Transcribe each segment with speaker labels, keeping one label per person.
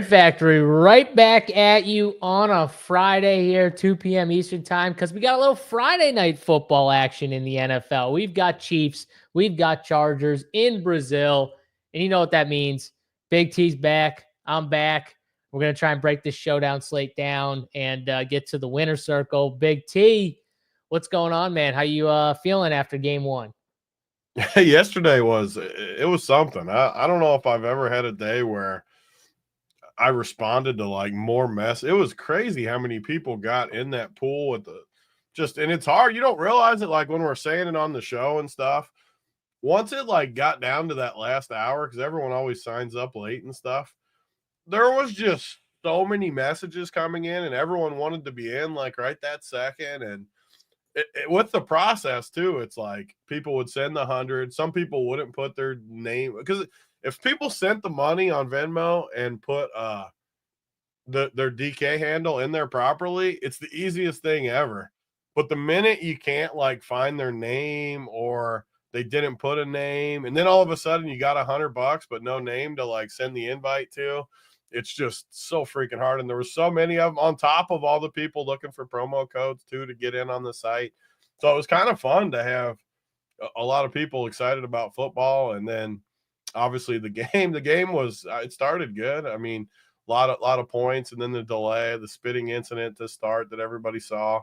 Speaker 1: Factory right back at you on a Friday here, 2 p.m. Eastern time, because we got a little Friday night football action in the NFL. We've got Chiefs, we've got Chargers in Brazil, and you know what that means. Big T's back. I'm back. We're going to try and break this showdown slate down and get to the winner circle. Big T, what's going on, man? How you feeling after game one?
Speaker 2: Yesterday was something. I don't know if I've ever had a day where I responded to like more mess. It was crazy how many people got in that pool with and it's hard. You don't realize it like when we're saying it on the show and stuff. Once it like got down to that last hour, because everyone always signs up late and stuff, there was just so many messages coming in and everyone wanted to be in like right that second. And with the process too, it's like people would send the 100. Some people wouldn't put their name, because if people sent the money on Venmo and put their DK handle in there properly, it's the easiest thing ever. But the minute you can't like find their name or they didn't put a name, and then all of a sudden you got $100 but no name to like send the invite to, it's just so freaking hard. And there were so many of them on top of all the people looking for promo codes too to get in on the site. So it was kind of fun to have a lot of people excited about football. And then obviously the game was, it started good. I mean, a lot of points, and then the delay, the spitting incident to start that everybody saw.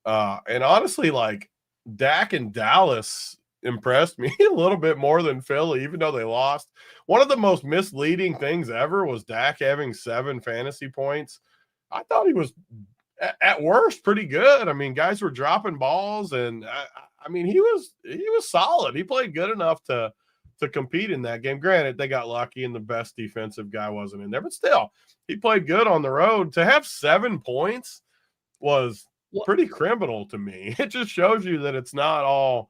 Speaker 2: And honestly, like Dak and Dallas impressed me a little bit more than Philly, even though they lost. One of the most misleading things ever was Dak having 7 fantasy points. I thought he was at worst pretty good. I mean, guys were dropping balls, and I mean, he was solid. He played good enough to compete in that game. Granted, they got lucky and the best defensive guy wasn't in there, but still, he played good on the road. To have 7 points was pretty criminal to me. It just shows you that it's not all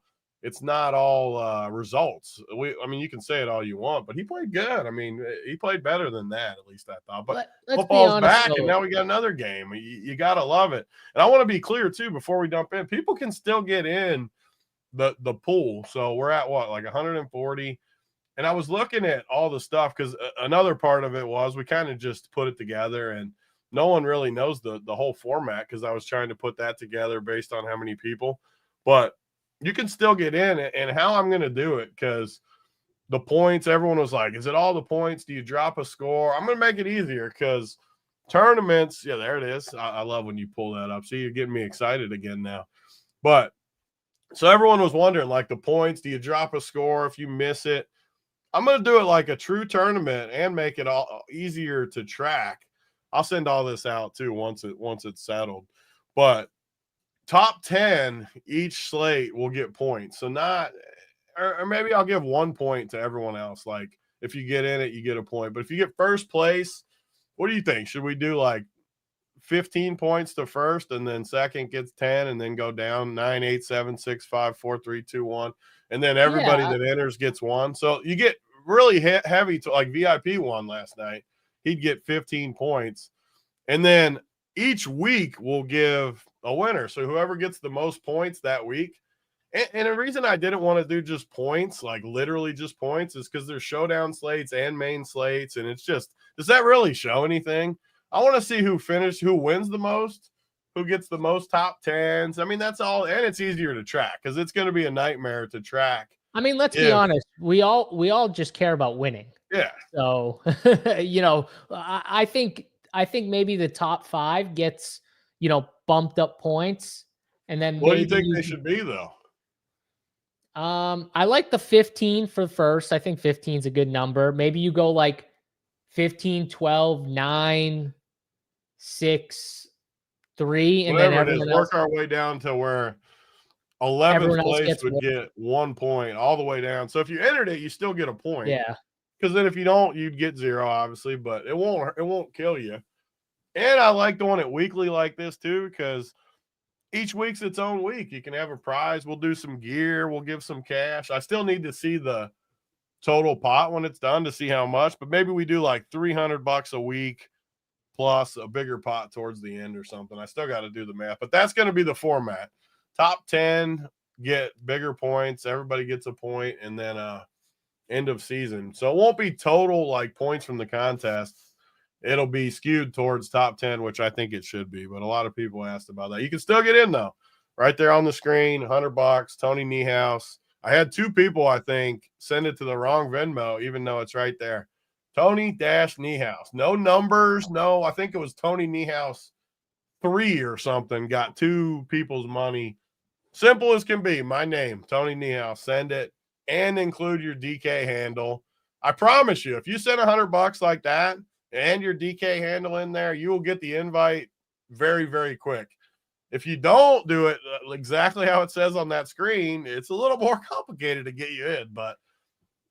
Speaker 2: results. I mean, you can say it all you want, but he played good. I mean, he played better than that, at least I thought. But football's back, and now we got another game. You got to love it. And I want to be clear, too, before we dump in, people can still get in the pool. So we're at, what, like 140? And I was looking at all the stuff, because another part of it was we kind of just put it together, and no one really knows the whole format, because I was trying to put that together based on how many people. But you can still get in, and how I'm going to do it, because the points, everyone was like, is it all the points? Do you drop a score? I'm going to make it easier, because tournaments, yeah, there it is. I love when you pull that up. See, you're getting me excited again now. But so everyone was wondering, like, the points, do you drop a score if you miss it? I'm going to do it like a true tournament and make it all easier to track. I'll send all this out too once it's settled. But top 10 each slate will get points. So not, or maybe I'll give 1 point to everyone else. Like if you get in it, you get a point. But if you get first place, what do you think? Should we do like 15 points to first, and then second gets 10, and then go down 9, 8, 7, 6, 5, 4, 3, 2, 1. And then everybody that enters gets 1. So you get really heavy to, like VIP won last night. He'd get 15 points. And then each week we'll give a winner. So whoever gets the most points that week. And the reason I didn't want to do just points, like literally just points, is because there's showdown slates and main slates. And it's just, does that really show anything? I want to see who wins the most, who gets the most top 10s. I mean, that's all. And it's easier to track, because it's going to be a nightmare to track.
Speaker 1: I mean, let's be honest. We all just care about winning.
Speaker 2: Yeah.
Speaker 1: So, I think maybe the top 5 gets, bumped up points. And then
Speaker 2: what do you think they should be, though?
Speaker 1: I like the 15 for first. I think 15 is a good number. Maybe you go like 15, 12, 9, 6, 3, and
Speaker 2: whatever
Speaker 1: then everyone else,
Speaker 2: work our way down to where 11th place would get 1 point all the way down. So if you entered it, you still get a point.
Speaker 1: Yeah.
Speaker 2: Because then if you don't, you'd get 0, obviously, but it won't kill you. And I like doing it weekly like this too, because each week's its own week. You can have a prize. We'll do some gear. We'll give some cash. I still need to see the total pot when it's done to see how much, but maybe we do like $300 a week plus a bigger pot towards the end or something. I still got to do the math, but that's going to be the format. Top 10 get bigger points. Everybody gets a point, and then end of season. So it won't be total like points from the contest. it'll be skewed towards top 10, which I think it should be. But a lot of people asked about that. You can still get in, though. Right there on the screen, $100, Tony Niehaus. I had 2 people, I think, send it to the wrong Venmo, even though it's right there. Tony-Niehaus. No numbers. No, I think it was Tony Niehaus 3 or something. Got 2 people's money. Simple as can be. My name, Tony Niehaus. Send it and include your DK handle. I promise you, if you send $100 like that and your DK handle in there, you will get the invite very, very quick. If you don't do it exactly how it says on that screen, it's a little more complicated to get you in. But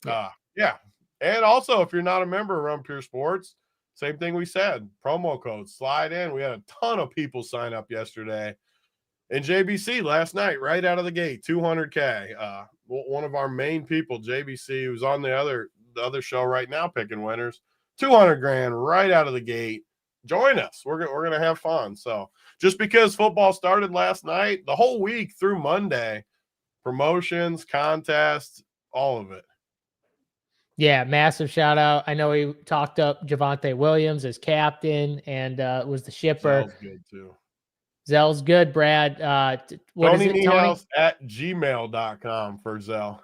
Speaker 2: yeah. And also, if you're not a member of Run Pure Sports, same thing we said. Promo code, slide in. We had a ton of people sign up yesterday. And JBC last night, right out of the gate, 200K. One of our main people, JBC, who's on the other show right now picking winners, 200 grand right out of the gate. Join us. We're going to have fun. So just because football started last night, the whole week through Monday, promotions, contests, all of it.
Speaker 1: Yeah, massive shout out. I know he talked up Javonte Williams as captain and was the shipper.
Speaker 2: Zell's good too.
Speaker 1: Zell's good, Brad. What
Speaker 2: Tony
Speaker 1: is it,
Speaker 2: Niehaus at gmail.com for Zell.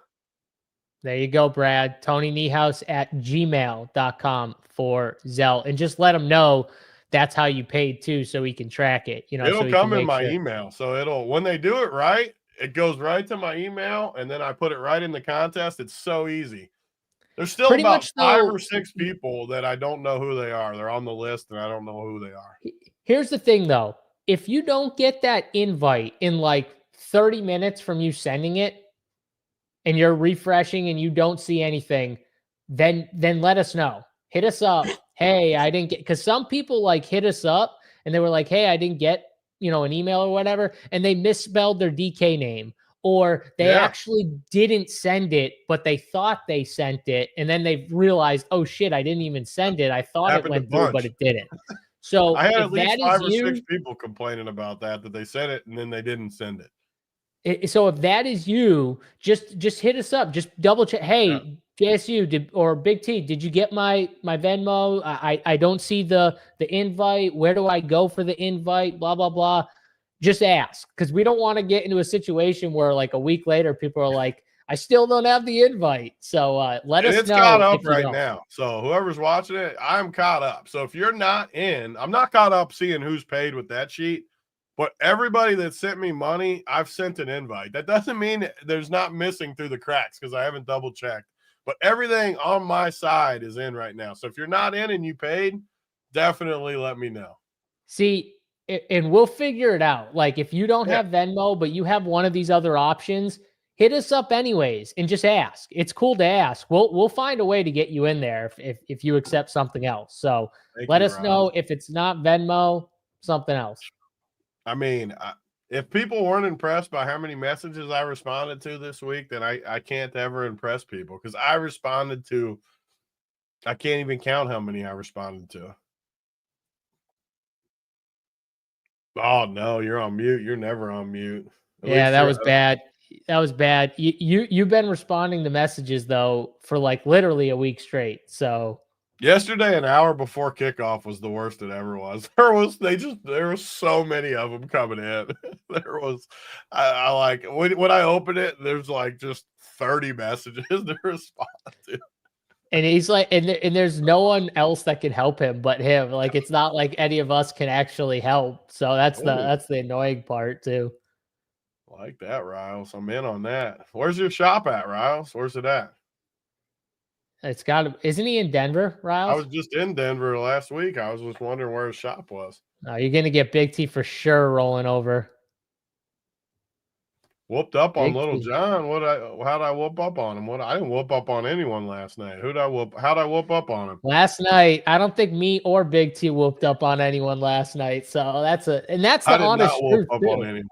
Speaker 1: There you go, Brad. Tony Niehaus at gmail.com for Zell. And just let him know that's how you paid too, so he can track it.
Speaker 2: It'll come in my email. So when they do it right, it goes right to my email, and then I put it right in the contest. It's so easy. There's still about 5 or 6 people that I don't know who they are. They're on the list, and I don't know who they are.
Speaker 1: Here's the thing, though. If you don't get that invite in like 30 minutes from you sending it, and you're refreshing and you don't see anything, then let us know. Hit us up. Hey, I didn't get, because some people like hit us up and they were like, hey, I didn't get, an email or whatever, and they misspelled their DK name, or they actually didn't send it, but they thought they sent it, and then they realized, oh shit, I didn't even send it. I thought it went through, but it didn't. So
Speaker 2: I had at least 5 or 6 people complaining about that they sent it and then they didn't send it.
Speaker 1: So if that is you, just hit us up. Just double check. Hey, JSU or Big T, did you get my Venmo? I don't see the invite. Where do I go for the invite? Blah, blah, blah. Just ask, because we don't want to get into a situation where like a week later people are like, I still don't have the invite. So let us know. It's
Speaker 2: caught up right now. So whoever's watching it, I'm caught up. So if you're not in, I'm not caught up seeing who's paid with that sheet. But everybody that sent me money, I've sent an invite. That doesn't mean there's not missing through the cracks, because I haven't double checked. But everything on my side is in right now. So if you're not in and you paid, definitely let me know.
Speaker 1: See, and we'll figure it out. Like if you don't have Venmo, but you have one of these other options, hit us up anyways and just ask. It's cool to ask. We'll find a way to get you in there if you accept something else. So let us know if it's not Venmo, something else.
Speaker 2: I mean, if people weren't impressed by how many messages I responded to this week, then I can't ever impress people, because I can't even count how many I responded to. Oh, no, you're on mute. You're never on mute.
Speaker 1: Yeah, that was bad. That was bad. You've been responding to messages, though, for like literally a week straight. So
Speaker 2: yesterday, an hour before kickoff was the worst it ever was. There were so many of them coming in. I like when I open it, there's like just 30 messages to respond to.
Speaker 1: And he's like, and there's no one else that can help him but him. Like it's not like any of us can actually help. So that's the annoying part too.
Speaker 2: Like that, Riles. I'm in on that. Where's your shop at, Riles? Where's it at?
Speaker 1: It's got to, isn't he in Denver, Riles?
Speaker 2: I was just in Denver last week. I was just wondering where his shop was.
Speaker 1: You're going to get Big T for sure rolling over.
Speaker 2: Whooped up on Little John. How'd I whoop up on him? I didn't whoop up on anyone last night. How'd I whoop up on him?
Speaker 1: Last night, I don't think me or Big T whooped up on anyone last night. So that's the honest truth.
Speaker 2: Up on anyone.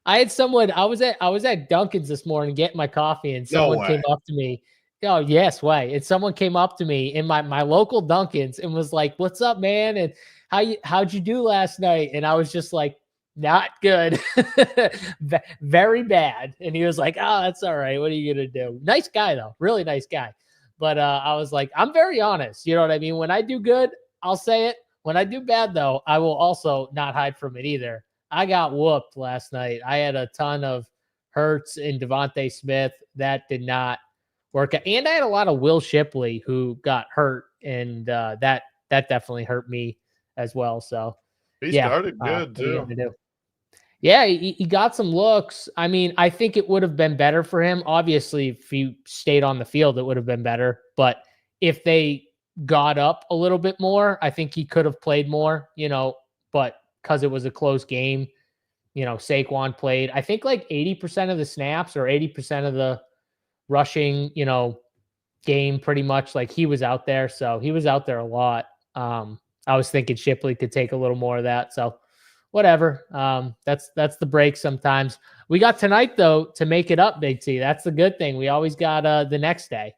Speaker 1: I had someone, I was at Dunkin's this morning getting my coffee, and someone came up to me. Oh, yes, way. And someone came up to me in my local Dunkin's and was like, "What's up, man? And how'd you do last night?" And I was just like, "Not good." Very bad. And he was like, "Oh, that's all right. What are you gonna do?" Nice guy though, really nice guy. But I was like, I'm very honest. You know what I mean? When I do good, I'll say it. When I do bad, though, I will also not hide from it either. I got whooped last night. I had a ton of Hurts and Devontae Smith. That did not work out. And I had a lot of Will Shipley who got hurt, and that definitely hurt me as well. So
Speaker 2: He
Speaker 1: yeah,
Speaker 2: started good
Speaker 1: what are you
Speaker 2: too.
Speaker 1: gonna do? Yeah, he got some looks. I mean, I think it would have been better for him. Obviously, if he stayed on the field, it would have been better. But if they got up a little bit more, I think he could have played more, but because it was a close game, Saquon played, I think like 80% of the snaps or 80% of the rushing, game pretty much. Like he was out there. So he was out there a lot. I was thinking Shipley could take a little more of that. So whatever. That's the break sometimes. We got tonight though to make it up, Big T. That's the good thing. We always got the next day.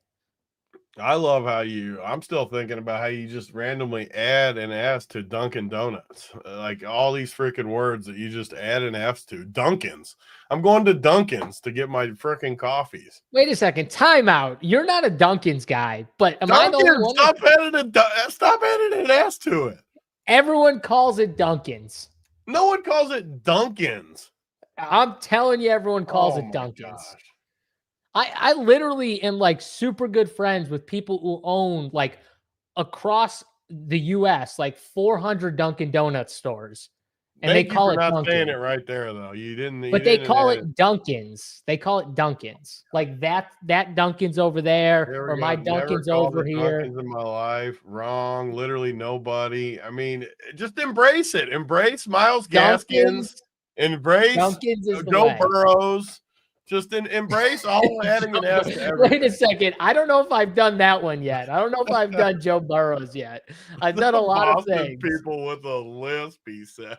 Speaker 2: I love how I'm still thinking about how you just randomly add an S to Dunkin' Donuts. Like all these freaking words that you just add an S to. Dunkin's. I'm going to Dunkin's to get my freaking coffees.
Speaker 1: Wait a second. Timeout. You're not a Dunkin's guy, but am I the only one?
Speaker 2: Stop adding an S to it.
Speaker 1: Everyone calls it Dunkin's.
Speaker 2: No one calls it Dunkin's.
Speaker 1: I'm telling you, everyone calls it Dunkin's. Gosh. I literally am like super good friends with people who own like across the U.S. like 400 Dunkin' Donuts stores, and they call it Dunkin'.
Speaker 2: Saying it right there though. You didn't.
Speaker 1: But they call it Dunkin's. They call it Dunkin's. Like that Dunkin's over there, or my Dunkin's over here.
Speaker 2: Dunkin's in my life. Wrong. Literally nobody. I mean, just embrace it. Embrace Myles Gaskins. Embrace
Speaker 1: Dunkin's is
Speaker 2: Joe Burrows. Just embrace all adding an S to everything.
Speaker 1: Wait a second. I don't know if I've done that one yet. I don't know if I've done Joe Burrows yet. I've done a lot of things.
Speaker 2: People with a lisp, he said.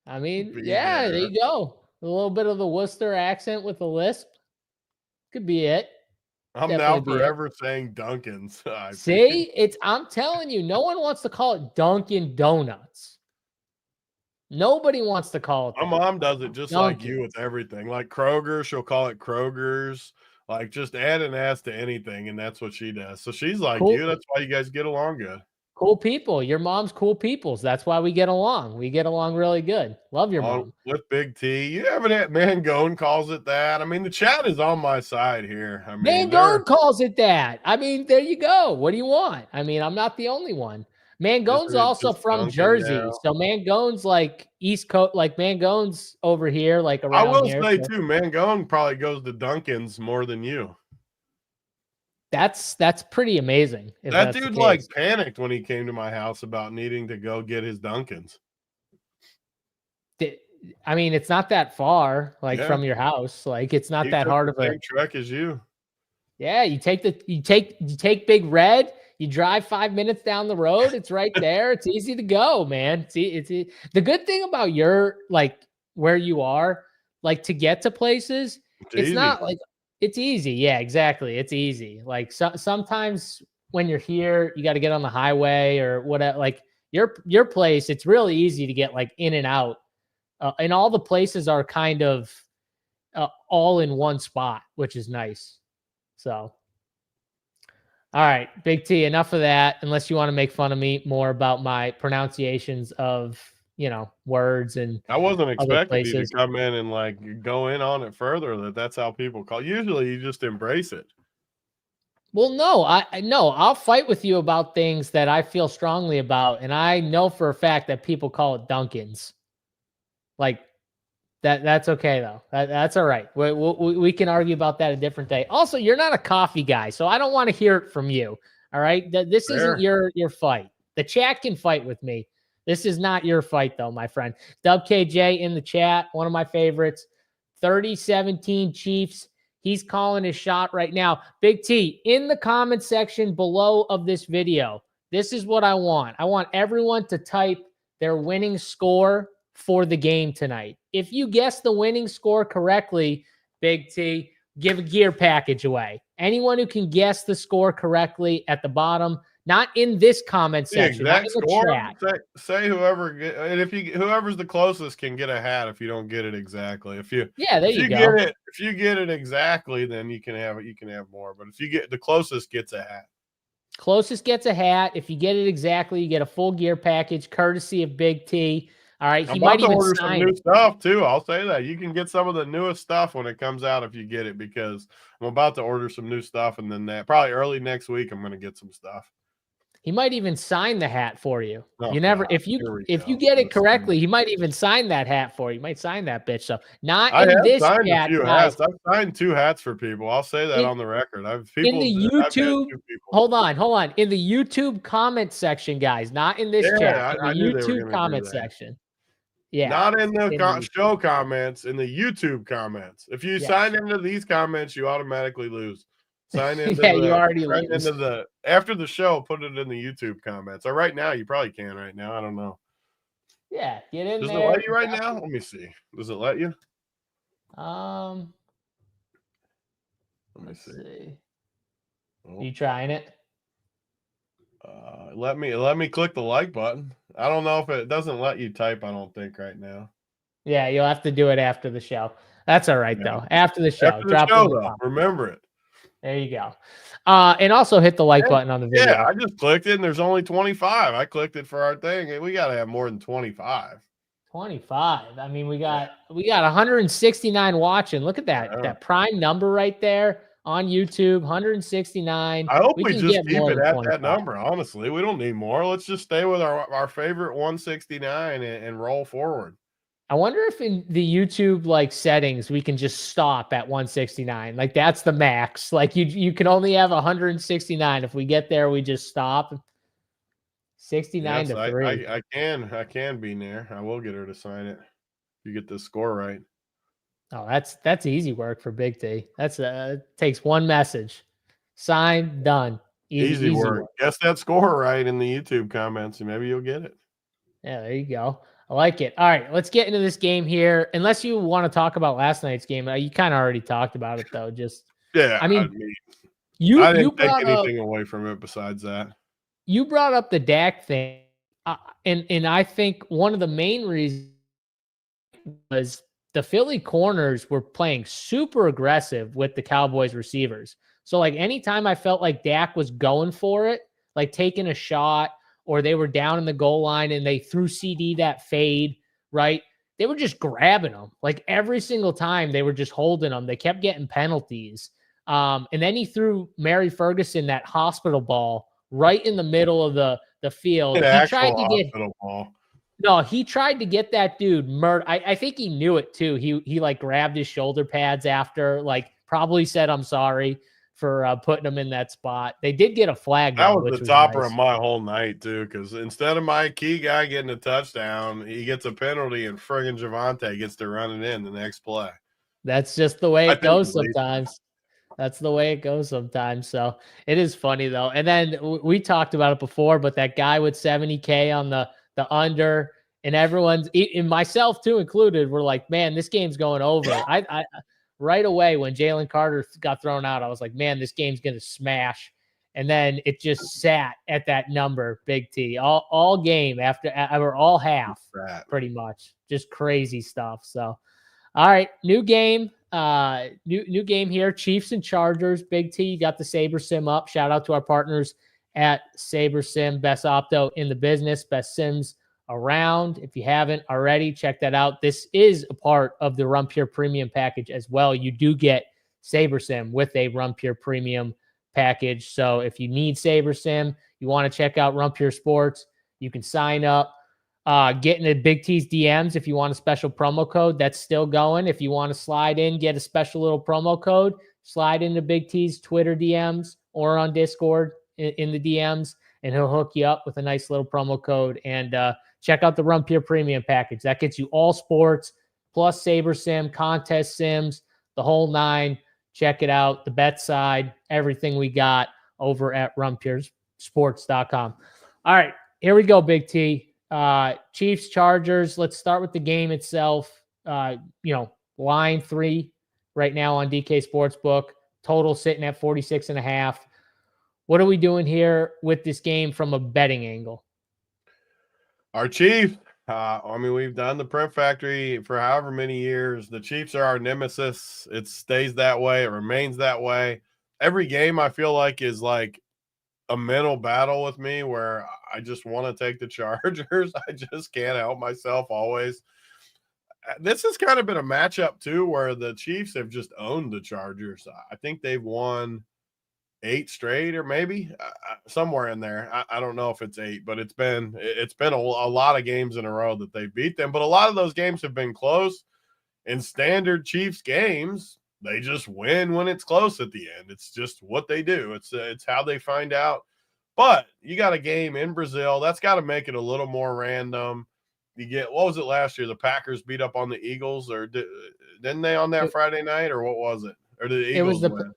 Speaker 1: I mean, yeah, there you go. A little bit of the Worcester accent with a lisp. Could be it.
Speaker 2: I'm definitely now forever saying Dunkin's.
Speaker 1: See, I'm telling you, no one wants to call it Dunkin' Donuts. Nobody wants to call it that.
Speaker 2: My mom does it just like you with everything. Like Kroger, she'll call it Kroger's. Like just add an S to anything, and that's what she does. So she's like you. That's why you guys get along good.
Speaker 1: Cool people. Your mom's cool people. So that's why we get along. We get along really good. Love your mom.
Speaker 2: With Big T. You haven't had Mangone calls it that. I mean, the chat is on my side here. I mean,
Speaker 1: Mangone calls it that. I mean, there you go. What do you want? I mean, I'm not the only one. Mangone's also from Jersey. Now. So Mangone's like East Coast, like Mangone's over here, like around here.
Speaker 2: I will say too, Mangone probably goes to Dunkin's more than you.
Speaker 1: That's pretty amazing.
Speaker 2: That dude like panicked when he came to my house about needing to go get his Dunkin's.
Speaker 1: I mean, it's not that far, from your house. Like it's not that hard of a
Speaker 2: trek as you.
Speaker 1: Yeah, you take Big Red. You drive 5 minutes down the road. It's right there. It's easy to go, man. It's the good thing about your where you are, to get to places. It's not like it's easy. Yeah, exactly. It's easy. Sometimes when you're here, you got to get on the highway or whatever. Like your place, it's really easy to get in and out. And all the places are kind of all in one spot, which is nice. So. All right, Big T, enough of that, unless you want to make fun of me more about my pronunciations of, words and
Speaker 2: I wasn't expecting you to come in and go in on it further. That's how people call. Usually you just embrace it.
Speaker 1: Well, no, I'll fight with you about things that I feel strongly about. And I know for a fact that people call it Dunkin's. That's okay though. That's all right. We can argue about that a different day. Also, you're not a coffee guy, so I don't want to hear it from you. All right, this isn't your fight. The chat can fight with me. This is not your fight though, my friend. WKJ in the chat, one of my favorites. 30-17 Chiefs. He's calling his shot right now. Big T, in the comment section below of this video, this is what I want. I want everyone to type their winning score for the game tonight. If you guess the winning score correctly, Big T, give a gear package away. Anyone who can guess the score correctly at the bottom, not in this comment section, not in the chat.
Speaker 2: Say whoever, and whoever's the closest can get a hat if you don't get it exactly. If you get it exactly, then you can have it. You can have more. But if you get the closest, gets a hat.
Speaker 1: Closest gets a hat. If you get it exactly, you get a full gear package, courtesy of Big T. All right,
Speaker 2: I'm
Speaker 1: he
Speaker 2: about
Speaker 1: might
Speaker 2: to
Speaker 1: even
Speaker 2: order some
Speaker 1: sign
Speaker 2: new
Speaker 1: it.
Speaker 2: stuff too. I'll say that you can get some of the newest stuff when it comes out if you get it, because I'm about to order some new stuff, and then that probably early next week I'm going to get some stuff.
Speaker 1: He might even sign the hat for you.
Speaker 2: Oh,
Speaker 1: You never,
Speaker 2: God.
Speaker 1: if you
Speaker 2: Go.
Speaker 1: get it correctly, he might even sign that hat for you. He might sign that bitch. So not
Speaker 2: I
Speaker 1: in
Speaker 2: have
Speaker 1: this
Speaker 2: signed a
Speaker 1: chat,
Speaker 2: few
Speaker 1: guys.
Speaker 2: hats. I've signed 2 hats for people. I'll say that
Speaker 1: In,
Speaker 2: on the record. I've
Speaker 1: in the
Speaker 2: had
Speaker 1: YouTube,
Speaker 2: 2 people.
Speaker 1: hold on. In the YouTube comment section, guys, not in this chat. In the
Speaker 2: I knew they were
Speaker 1: YouTube
Speaker 2: going to do
Speaker 1: comment
Speaker 2: that.
Speaker 1: section. Yeah.
Speaker 2: Not in the
Speaker 1: YouTube.
Speaker 2: show comments, in the YouTube comments. If you sign into these comments, you automatically lose. Sign into
Speaker 1: you already lose.
Speaker 2: After the show, put it in the YouTube comments. Or right now, you probably can right now. I don't know.
Speaker 1: Yeah, get in
Speaker 2: Does
Speaker 1: there.
Speaker 2: Does it let you right now? Let me see. Does it let you?
Speaker 1: Let me see. Oh. You trying it?
Speaker 2: Let me click the like button. I don't know if it doesn't let you type. I don't think right now.
Speaker 1: Yeah, you'll have to do it after the show. That's all right though. After the show,
Speaker 2: though. Remember it.
Speaker 1: There you go. And also hit the like button on the video.
Speaker 2: Yeah, I just clicked it and there's only 25. I clicked it for our thing. We got to have more than 25.
Speaker 1: 25. I mean, we got 169 watching. Look at that prime number right there on YouTube. 169.
Speaker 2: I hope we just keep it at
Speaker 1: 25.
Speaker 2: that number. Honestly, we don't need more. Let's just stay with our favorite 169 and roll forward.
Speaker 1: I wonder if in the YouTube like settings we can just stop at 169. Like that's the max. Like you can only have 169. If we get there, we just stop. 69 to 3.
Speaker 2: I can be near. I will get her to sign it. You get the score right.
Speaker 1: Oh, that's easy work for Big T. That's takes one message. Sign, done. Easy work.
Speaker 2: Guess that score right in the YouTube comments and maybe you'll get it.
Speaker 1: Yeah, there you go. I like it. All right, let's get into this game here. Unless you want to talk about last night's game. You kind of already talked about it though. Just I mean
Speaker 2: I didn't take anything away from it besides that.
Speaker 1: You brought up the Dak thing, and I think one of the main reasons was the Philly corners were playing super aggressive with the Cowboys receivers. So like anytime I felt like Dak was going for it, like taking a shot, or they were down in the goal line and they threw CD that fade, right? They were just grabbing them. Like every single time they were just holding them. They kept getting penalties. And then he threw Mary Ferguson that hospital ball right in the middle of the field. He tried to get
Speaker 2: ball.
Speaker 1: No, he tried to get that dude murdered. I think he knew it too. He like grabbed his shoulder pads after, like probably said, I'm sorry for putting him in that spot. They did get a flag.
Speaker 2: That was the topper of my whole night too, because instead of my key guy getting a touchdown, he gets a penalty and friggin' Javonte gets to run it in the next play.
Speaker 1: That's just the way it goes sometimes. That's the way it goes sometimes. So it is funny though. And then we talked about it before, but that guy with 70K on the under, and everyone's, and myself too included, we're like, man, this game's going over. I right away when Jalen Carter got thrown out, I was like, man, this game's going to smash. And then it just sat at that number, Big T, all game or all half, pretty much. Just crazy stuff. So, all right, new game. New game here. Chiefs and Chargers. Big T, you got the Saber Sim up. Shout out to our partners at Saber Sim, best opto in the business, best sims around. If you haven't already, check that out. This is a part of the Run Pure Premium package as well. You do get Saber Sim with a Run Pure Premium package. So if you need Saber Sim, you want to check out Run Pure Sports, you can sign up. Get into Big T's DMs if you want a special promo code. That's still going. If you want to slide in, get a special little promo code, slide into Big T's Twitter DMs or on Discord in the DMs, and he'll hook you up with a nice little promo code. And check out the Run Pure Premium package. That gets you all sports, plus Saber Sim, contest sims, the whole 9. Check it out. The bet side, everything we got over at runpuresports.com. All right, here we go, Big T. Chiefs, Chargers. Let's start with the game itself. Line 3 right now on DK Sportsbook. Total sitting at 46.5. What are we doing here with this game from a betting angle?
Speaker 2: Our Chiefs. We've done the Prep Factory for however many years. The Chiefs are our nemesis. It stays that way. It remains that way. Every game I feel like is like a mental battle with me where I just want to take the Chargers. I just can't help myself always. This has kind of been a matchup too, where the Chiefs have just owned the Chargers. I think they've won 8 straight, or maybe somewhere in there. I don't know if it's 8, but it's been a lot of games in a row that they beat them. But a lot of those games have been close. In standard Chiefs games, they just win when it's close at the end. It's just what they do. It's how they find out. But you got a game in Brazil. That's got to make it a little more random. You get, what was it last year? The Packers beat up on the Eagles, or didn't they on that Friday night, or what was it? Or did the Eagles win?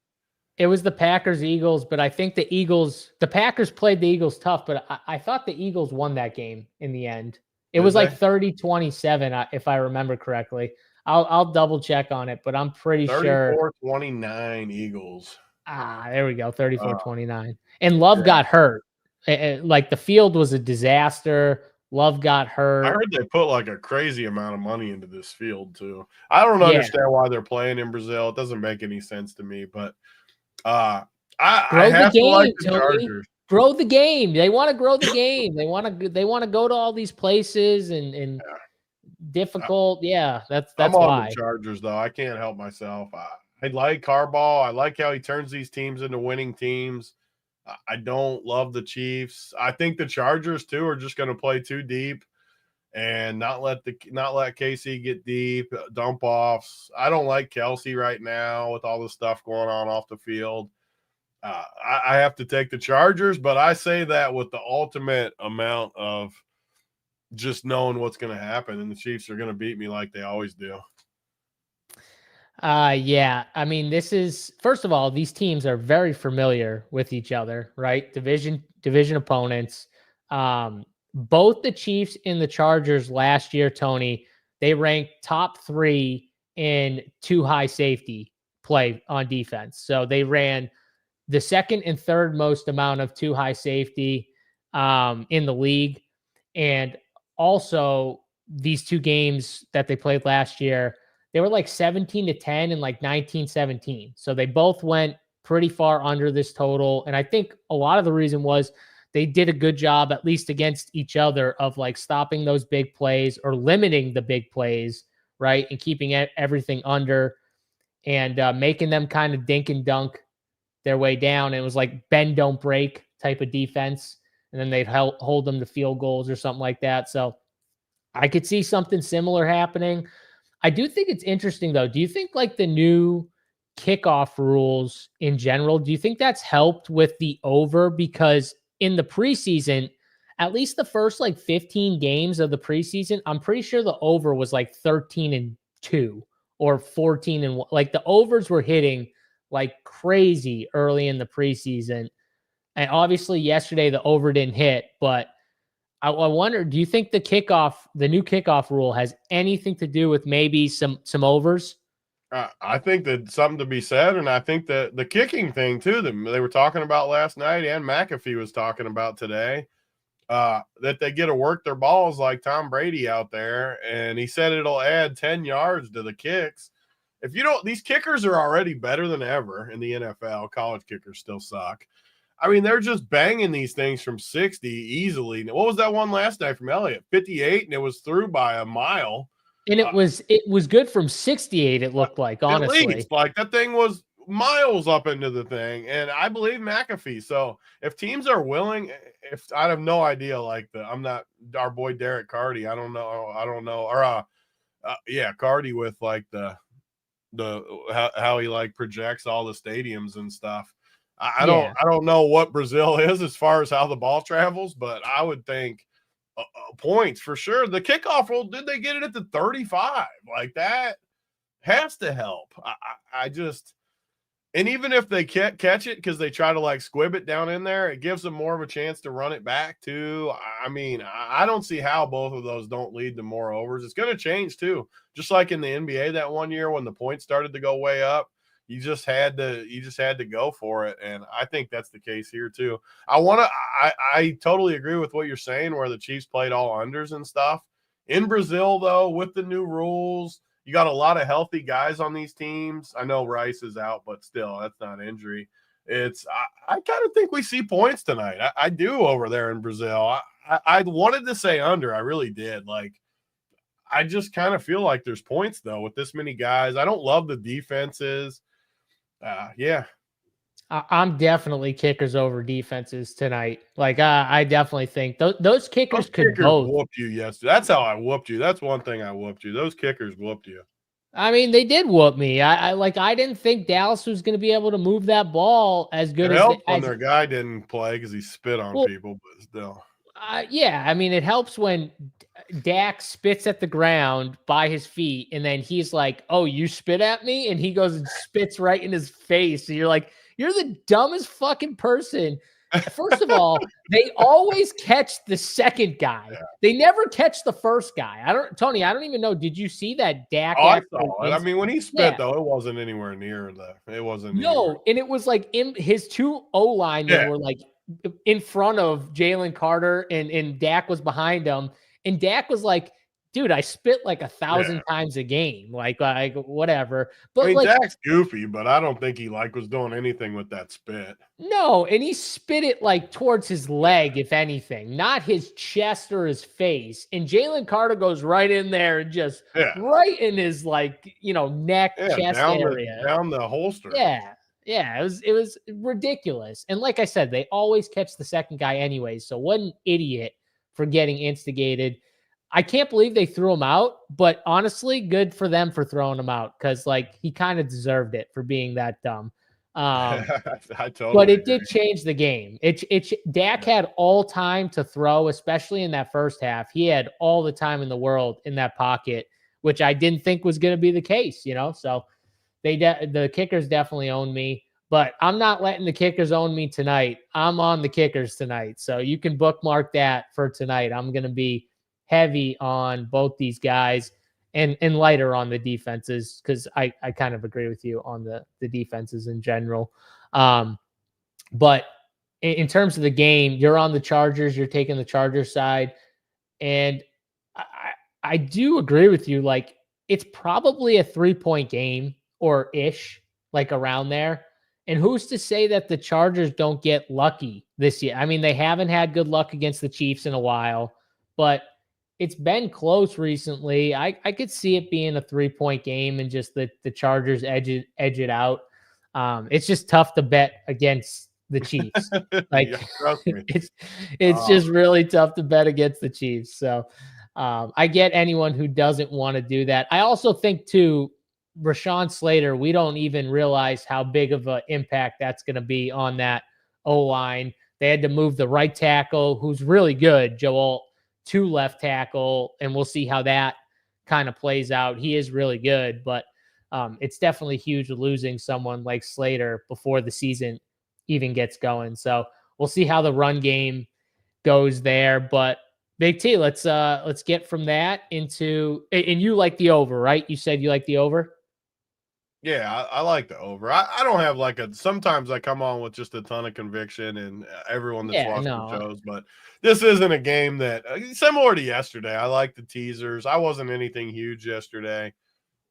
Speaker 1: It was the Packers Eagles, but I think the Packers played the Eagles tough, but I thought the Eagles won that game in the end. It was like 30-27, if I remember correctly. I'll double check on it, but I'm pretty sure
Speaker 2: 34-29 Eagles.
Speaker 1: There we go. 34-29. And Love got hurt. Like the field was a disaster. Love got hurt.
Speaker 2: I heard they put like a crazy amount of money into this field too. I don't understand why they're playing in Brazil. It doesn't make any sense to me, but I have to like the Chargers.
Speaker 1: Grow the game. They want to grow the game. They want to go to all these places and difficult. That's
Speaker 2: I'm
Speaker 1: why.
Speaker 2: on the Chargers though. I can't help myself. I like Harbaugh. I like how he turns these teams into winning teams. I don't love the Chiefs. I think the Chargers too are just going to play too deep and not let KC get deep, dump offs. I don't like Kelsey right now with all the stuff going on off the field. I have to take the Chargers, but I say that with the ultimate amount of just knowing what's going to happen, and the Chiefs are going to beat me like they always do.
Speaker 1: Yeah. I mean, first of all, these teams are very familiar with each other, right? Division opponents. Both the Chiefs and the Chargers last year, Tony, they ranked top 3 in too high safety play on defense. So they ran the second and third most amount of too high safety in the league. And also these two games that they played last year, they were like 17-10 and like 19-17. So they both went pretty far under this total. And I think a lot of the reason was they did a good job, at least against each other, of like stopping those big plays or limiting the big plays, right? And keeping everything under and making them kind of dink and dunk their way down. And it was like bend, don't break type of defense. And then they'd hold them to field goals or something like that. So I could see something similar happening. I do think it's interesting, though. Do you think like the new kickoff rules in general, do you think that's helped with the over? Because in the preseason, at least the first like 15 games of the preseason, I'm pretty sure the over was like 13-2 or 14-1. Like the overs were hitting like crazy early in the preseason. And obviously yesterday the over didn't hit, but I wonder, do you think the new kickoff rule has anything to do with maybe some overs?
Speaker 2: I think that something to be said, and I think that the kicking thing too, that they were talking about last night, and McAfee was talking about today, that they get to work their balls like Tom Brady out there, and he said it'll add 10 yards to the kicks. If you don't, these kickers are already better than ever in the NFL. College kickers still suck. I mean, they're just banging these things from 60 easily. What was that one last night from Elliott? 58, and it was through by a mile.
Speaker 1: And it was good from 68, it looked like, honestly.
Speaker 2: At least, like that thing was miles up into the thing, and I believe McAfee. So if teams are willing, if I have no idea, like I'm not our boy Derek Carty. I don't know. Or Carty with like the how he like projects all the stadiums and stuff. I don't know what Brazil is as far as how the ball travels, but I would think points for sure. The kickoff rule, did they get it at the 35? Like that has to help. I just, and even if they can't catch it because they try to like squib it down in there, it gives them more of a chance to run it back too. I mean, I don't see how both of those don't lead to more overs. It's going to change too. Just like in the NBA that one year when the points started to go way up. You just had to go for it, and I think that's the case here too. I totally agree with what you're saying, where the Chiefs played all unders and stuff. In Brazil, though, with the new rules, you got a lot of healthy guys on these teams. I know Rice is out, but still, that's not injury. I kind of think we see points tonight. I do over there in Brazil. I wanted to say under. I really did. Like, I just kind of feel like there's points though with this many guys. I don't love the defenses. Yeah.
Speaker 1: I'm definitely kickers over defenses tonight. Like, I definitely think those kickers could both.
Speaker 2: Whooped you yesterday. That's how I whooped you. That's one thing I whooped you. Those kickers whooped you.
Speaker 1: I mean, they did whoop me. I didn't think Dallas was going to be able to move that ball as good
Speaker 2: It
Speaker 1: as
Speaker 2: helped when their guy didn't play because he spit on people, but still.
Speaker 1: Yeah, I mean, it helps when Dak spits at the ground by his feet, and then he's like, "Oh, you spit at me," and he goes and spits right in his face. And you're like, "You're the dumbest fucking person." First of all, they always catch the second guy. Yeah. They never catch the first guy. Tony, I don't even know. Did you see that Dak?
Speaker 2: I saw it. I mean, when he spit, though, it wasn't anywhere near it wasn't.
Speaker 1: No, and it was like his two O-linemen were like in front of Jalen Carter, and Dak was behind him. And Dak was like, dude, I spit like 1,000 times a game. Like whatever. But I mean,
Speaker 2: Dak's goofy, but I don't think he was doing anything with that spit.
Speaker 1: No, and he spit it like towards his leg, if anything, not his chest or his face. And Jalen Carter goes right in there and just right in his neck, chest area.
Speaker 2: Down the holster.
Speaker 1: Yeah, it was ridiculous. And like I said, they always catch the second guy anyways. So what an idiot for getting instigated. I can't believe they threw him out, but honestly, good for them for throwing him out because he kind of deserved it for being that dumb. But it did change the game. Dak had all time to throw, especially in that first half. He had all the time in the world in that pocket, which I didn't think was going to be the case, So the kickers definitely own me, but I'm not letting the kickers own me tonight. I'm on the kickers tonight. So you can bookmark that for tonight. I'm going to be heavy on both these guys and lighter on the defenses because I kind of agree with you on the defenses in general. But in terms of the game, you're on the Chargers. You're taking the Chargers side. And I do agree with you. Like, it's probably a 3-point game or ish, like around there. And who's to say that the Chargers don't get lucky this year? I mean, they haven't had good luck against the Chiefs in a while, but it's been close recently. I could see it being a 3-point game and just the Chargers edge it out. It's just tough to bet against the Chiefs. Like it's just really tough to bet against the Chiefs. So I get anyone who doesn't want to do that. I also think too, Rashawn Slater, we don't even realize how big of an impact that's going to be on that O-line. They had to move the right tackle, who's really good, Joel, to left tackle, and we'll see how that kind of plays out. He is really good, but it's definitely huge losing someone like Slater before the season even gets going. So we'll see how the run game goes there. But Big T, let's get from that into, and you like the over, right? You said you like the over?
Speaker 2: Yeah, I like the over. I don't have sometimes I come on with just a ton of conviction and everyone that's watching the shows, but this isn't a game that similar to yesterday. I like the teasers. I wasn't anything huge yesterday.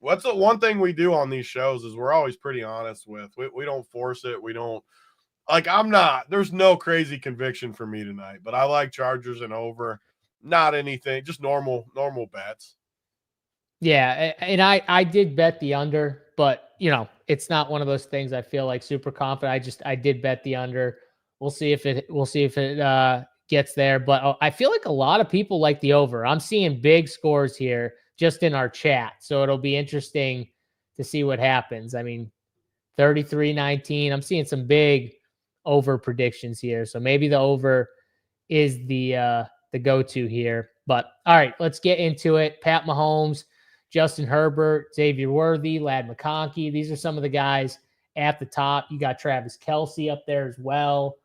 Speaker 2: What's the one thing we do on these shows is we're always pretty honest with. We don't force it. We don't there's no crazy conviction for me tonight, but I like Chargers and over. Not anything, just normal bets.
Speaker 1: Yeah, and I did bet the under, but it's not one of those things I feel like super confident. I did bet the under. We'll see if it gets there, but I feel like a lot of people like the over. I'm seeing big scores here just in our chat, so it'll be interesting to see what happens. I mean, 33-19. I'm seeing some big over predictions here, so maybe the over is the go-to here. But all right, let's get into it. Pat Mahomes, Justin Herbert, Xavier Worthy, Ladd McConkey. These are some of the guys at the top. You got Travis Kelce up there as well.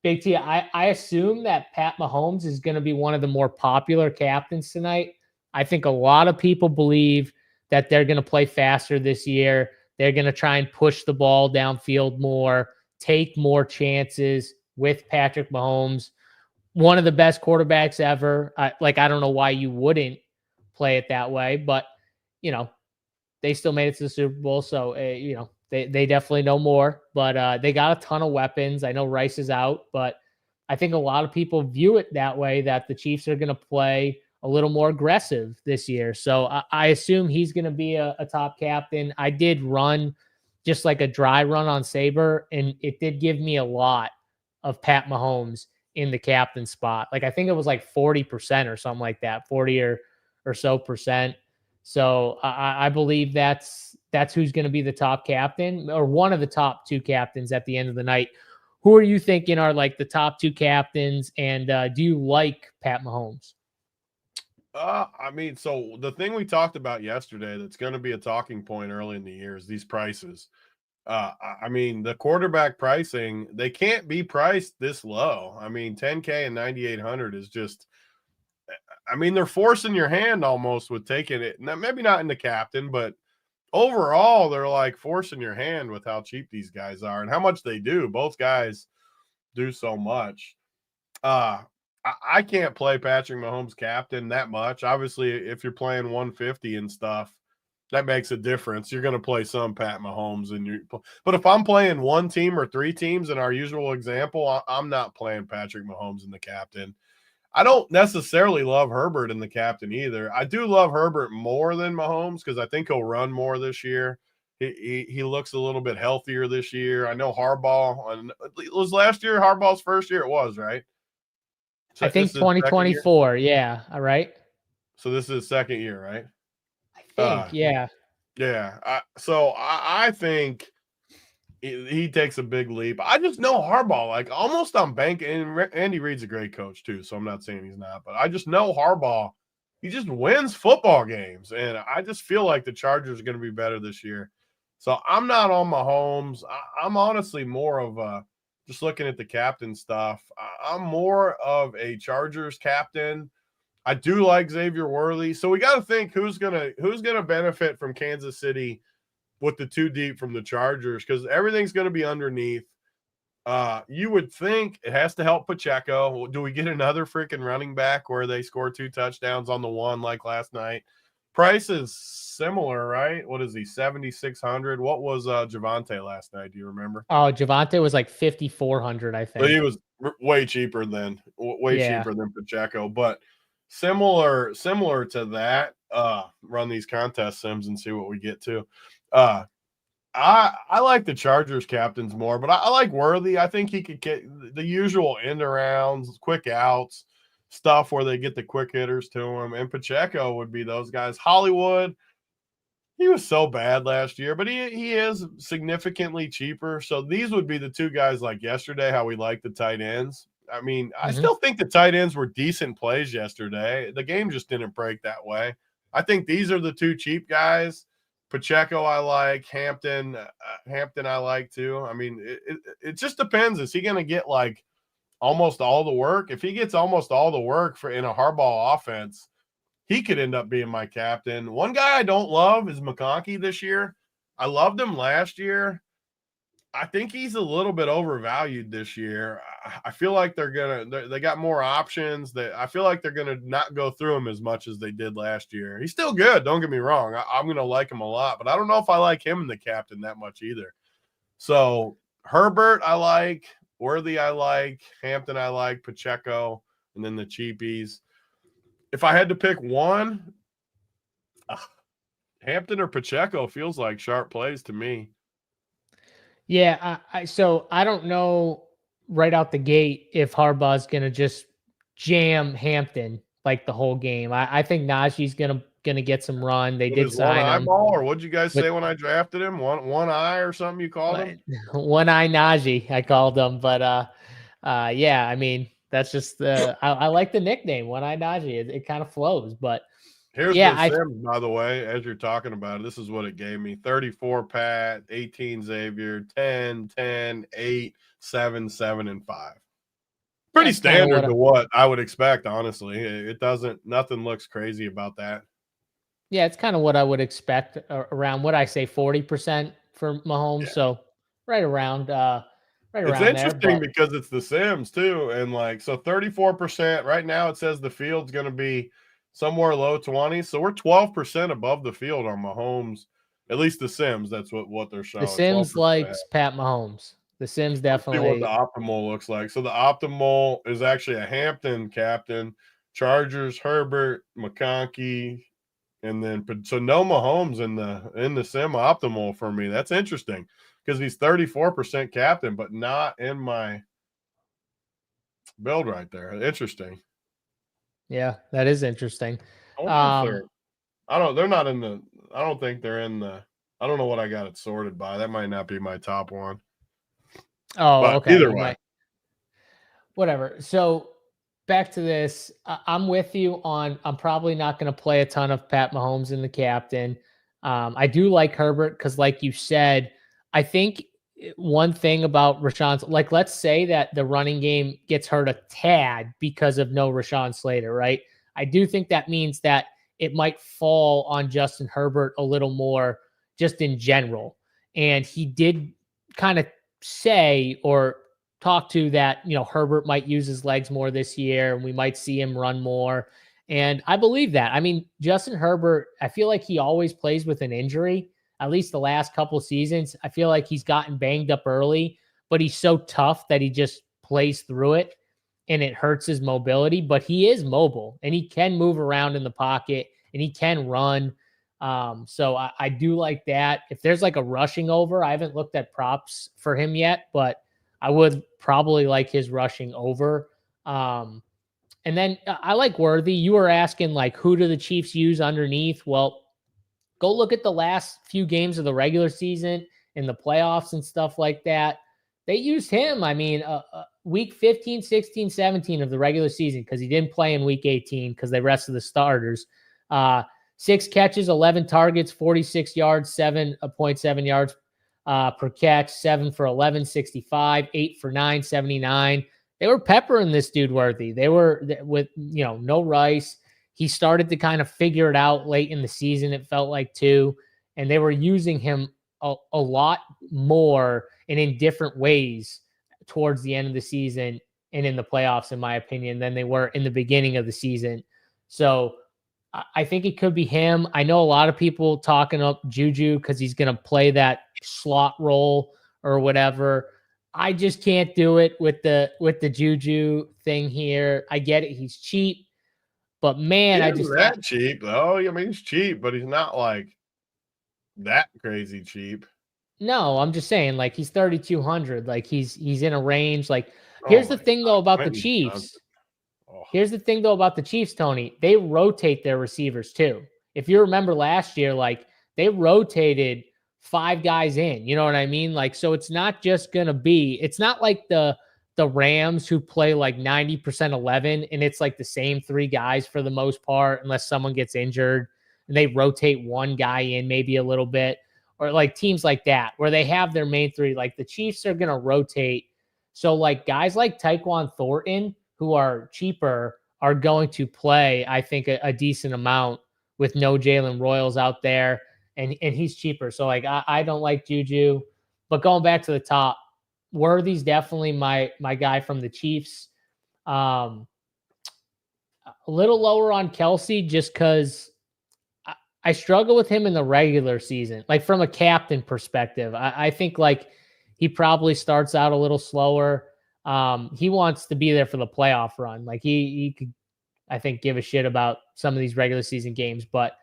Speaker 1: Big T, I assume that Pat Mahomes is going to be one of the more popular captains tonight. I think a lot of people believe that they're going to play faster this year. They're going to try and push the ball downfield more, take more chances with Patrick Mahomes, one of the best quarterbacks ever. I don't know why you wouldn't play it that way, but they still made it to the Super Bowl. So, they definitely know more, but they got a ton of weapons. I know Rice is out, but I think a lot of people view it that way, that the Chiefs are going to play a little more aggressive this year. So I assume he's going to be a top captain. I did run just like a dry run on Saber, and it did give me a lot of Pat Mahomes in the captain spot. Like I think it was like 40% or something like that, 40 or so percent. So I believe that's who's going to be the top captain, or one of the top two captains at the end of the night. Who are you thinking are like the top two captains, and do you like Pat Mahomes?
Speaker 2: I mean, so the thing we talked about yesterday that's going to be a talking point early in the year is these prices. I mean, the quarterback pricing, they can't be priced this low. I mean, 10K and 9,800 is just, I mean, they're forcing your hand almost with taking it. Now, maybe not in the captain, but overall, they're like forcing your hand with how cheap these guys are and how much they do. Both guys do so much. I can't play Patrick Mahomes captain that much. Obviously, if you're playing 150 and stuff, that makes a difference. You're going to play some Pat Mahomes, but if I'm playing one team or three teams in our usual example, I'm not playing Patrick Mahomes in the captain. I don't necessarily love Herbert in the captain either. I do love Herbert more than Mahomes because I think he'll run more this year. He looks a little bit healthier this year. I know Harbaugh, it was last year Harbaugh's first year. It was, right? So
Speaker 1: I think 2024. Yeah. All right.
Speaker 2: So this is his second year, right?
Speaker 1: I think. Yeah.
Speaker 2: Yeah. So I think he takes a big leap. I just know Harbaugh, like almost on bank, and Andy Reid's a great coach too, so I'm not saying he's not, but I just know Harbaugh, he just wins football games, and I just feel like the Chargers are going to be better this year. So I'm not on Mahomes. I'm honestly more of just looking at the captain stuff. I'm more of a Chargers captain. I do like Xavier Worthy, so we got to think who's gonna benefit from Kansas City with the two deep from the Chargers, because everything's going to be underneath. You would think it has to help Pacheco. Do we get another freaking running back where they score 2 touchdowns on the one like last night? Price is similar, right? What is he, 7,600? What was Javonte last night? Do you remember?
Speaker 1: Oh, Javonte was like 5,400, I think.
Speaker 2: But he was way cheaper than Pacheco, but similar to that. Run these contest sims and see what we get to. I like the Chargers captains more, but I like Worthy. I think he could get the usual end arounds, quick outs, stuff where they get the quick hitters to him. And Pacheco would be those guys. Hollywood, he was so bad last year, but he is significantly cheaper. So these would be the two guys like yesterday, how we like the tight ends. I mean, I still think the tight ends were decent plays yesterday. The game just didn't break that way. I think these are the two cheap guys. Pacheco I like, Hampton I like too. I mean, it just depends. Is he going to get like almost all the work? If he gets almost all the work in a Harbaugh offense, he could end up being my captain. One guy I don't love is McConkey this year. I loved him last year. I think he's a little bit overvalued this year. I feel like they got more options. I feel like they're gonna not go through him as much as they did last year. He's still good. Don't get me wrong. I'm gonna like him a lot, but I don't know if I like him in the captain that much either. So Herbert, I like. Worthy, I like. Hampton, I like. Pacheco, and then the cheapies. If I had to pick one, Hampton or Pacheco feels like sharp plays to me.
Speaker 1: Yeah, so I don't know right out the gate if Harbaugh's gonna just jam Hampton like the whole game. I think Najee's gonna get some run. They did sign him.
Speaker 2: Eyeball, or what'd you guys say when I drafted him? One eye or something you called him?
Speaker 1: One eye Najee, I called him. But yeah, I mean that's just I like the nickname, One Eye Najee. It kind of flows, but.
Speaker 2: Here's the Sims, by the way, as you're talking about it. This is what it gave me. 34 Pat, 18 Xavier, 10, 10, 8, 7, 7, and 5. Pretty standard to what I would expect, honestly. Nothing looks crazy about that.
Speaker 1: Yeah, it's kind of what I would expect around what I say 40% for Mahomes. Yeah. So right around
Speaker 2: it's interesting because it's the Sims too. And like, so 34% right now, it says the field's going to be somewhere low 20s. So we're 12% above the field on Mahomes At least the Sims, that's what they're showing.
Speaker 1: The Sims
Speaker 2: 12%.
Speaker 1: likes Pat Mahomes. The Sims
Speaker 2: Let's see what
Speaker 1: definitely.
Speaker 2: the optimal looks like. So the optimal is actually a Hampton captain, Chargers, Herbert, McConkey, and then so no Mahomes in the sim optimal for me. That's interesting because he's 34% captain, but not in my build right there. Interesting.
Speaker 1: Yeah, that is interesting.
Speaker 2: I wonder if they're they're not in the I don't think they're in the I don't know what I got it sorted by. That might not be my top one.
Speaker 1: Oh,
Speaker 2: But
Speaker 1: okay.
Speaker 2: either
Speaker 1: You
Speaker 2: way.
Speaker 1: might. Whatever. So back to this. I'm with you on. I'm probably not going to play a ton of Pat Mahomes in the captain. I do like Herbert because, like you said, I think one thing about Rashawn's, like, let's say that the running game gets hurt a tad because of no Rashawn Slater, right? I do think that means that it might fall on Justin Herbert a little more just in general. And he did kind of say or talk to that, Herbert might use his legs more this year and we might see him run more. And I believe that. I mean, Justin Herbert, I feel like he always plays with an injury, at least the last couple seasons. I feel like he's gotten banged up early, but he's so tough that he just plays through it and it hurts his mobility. But he is mobile and he can move around in the pocket and he can run. So I do like that. If there's like a rushing over, I haven't looked at props for him yet, but I would probably like his rushing over. And then I like Worthy. You were asking, like, who do the Chiefs use underneath? Well, go look at the last few games of the regular season and the playoffs and stuff like that. They used him. I mean, week 15, 16, 17 of the regular season because he didn't play in week 18 because they rested the starters. 6 catches, 11 targets, 46 yards, 7.7 yards per catch, 7 for 11, 65, 8 for 9, 79. They were peppering this dude Worthy. They were with, no Rice. He started to kind of figure it out late in the season, it felt like, too. And they were using him a lot more and in different ways towards the end of the season and in the playoffs, in my opinion, than they were in the beginning of the season. So I think it could be him. I know a lot of people talking up Juju because he's going to play that slot role or whatever. I just can't do it with the Juju thing here. I get it. He's cheap. But man,
Speaker 2: He isn't that cheap though. I mean, he's cheap, but he's not like that crazy cheap.
Speaker 1: No, I'm just saying, like, he's 3,200. Like, he's in a range. Like, here's the thing though about the Chiefs. Here's the thing though about the Chiefs, Tony. They rotate their receivers too. If you remember last year, like, they rotated 5 guys in. You know what I mean? Like, so it's not just gonna be. It's not like the Rams who play like 90% 11 and it's like the same 3 guys for the most part, unless someone gets injured and they rotate one guy in maybe a little bit, or like teams like that where they have their main 3. Like the Chiefs are going to rotate. So like guys like Tyquan Thornton, who are cheaper, are going to play, I think, a decent amount with no Jalen Royals out there. And he's cheaper. So like, I don't like Juju, but going back to the top, Worthy's definitely my guy from the Chiefs. A little lower on Kelsey just because I struggle with him in the regular season. Like from a captain perspective, I think like he probably starts out a little slower. He wants to be there for the playoff run. Like he could, I think, give a shit about some of these regular season games, but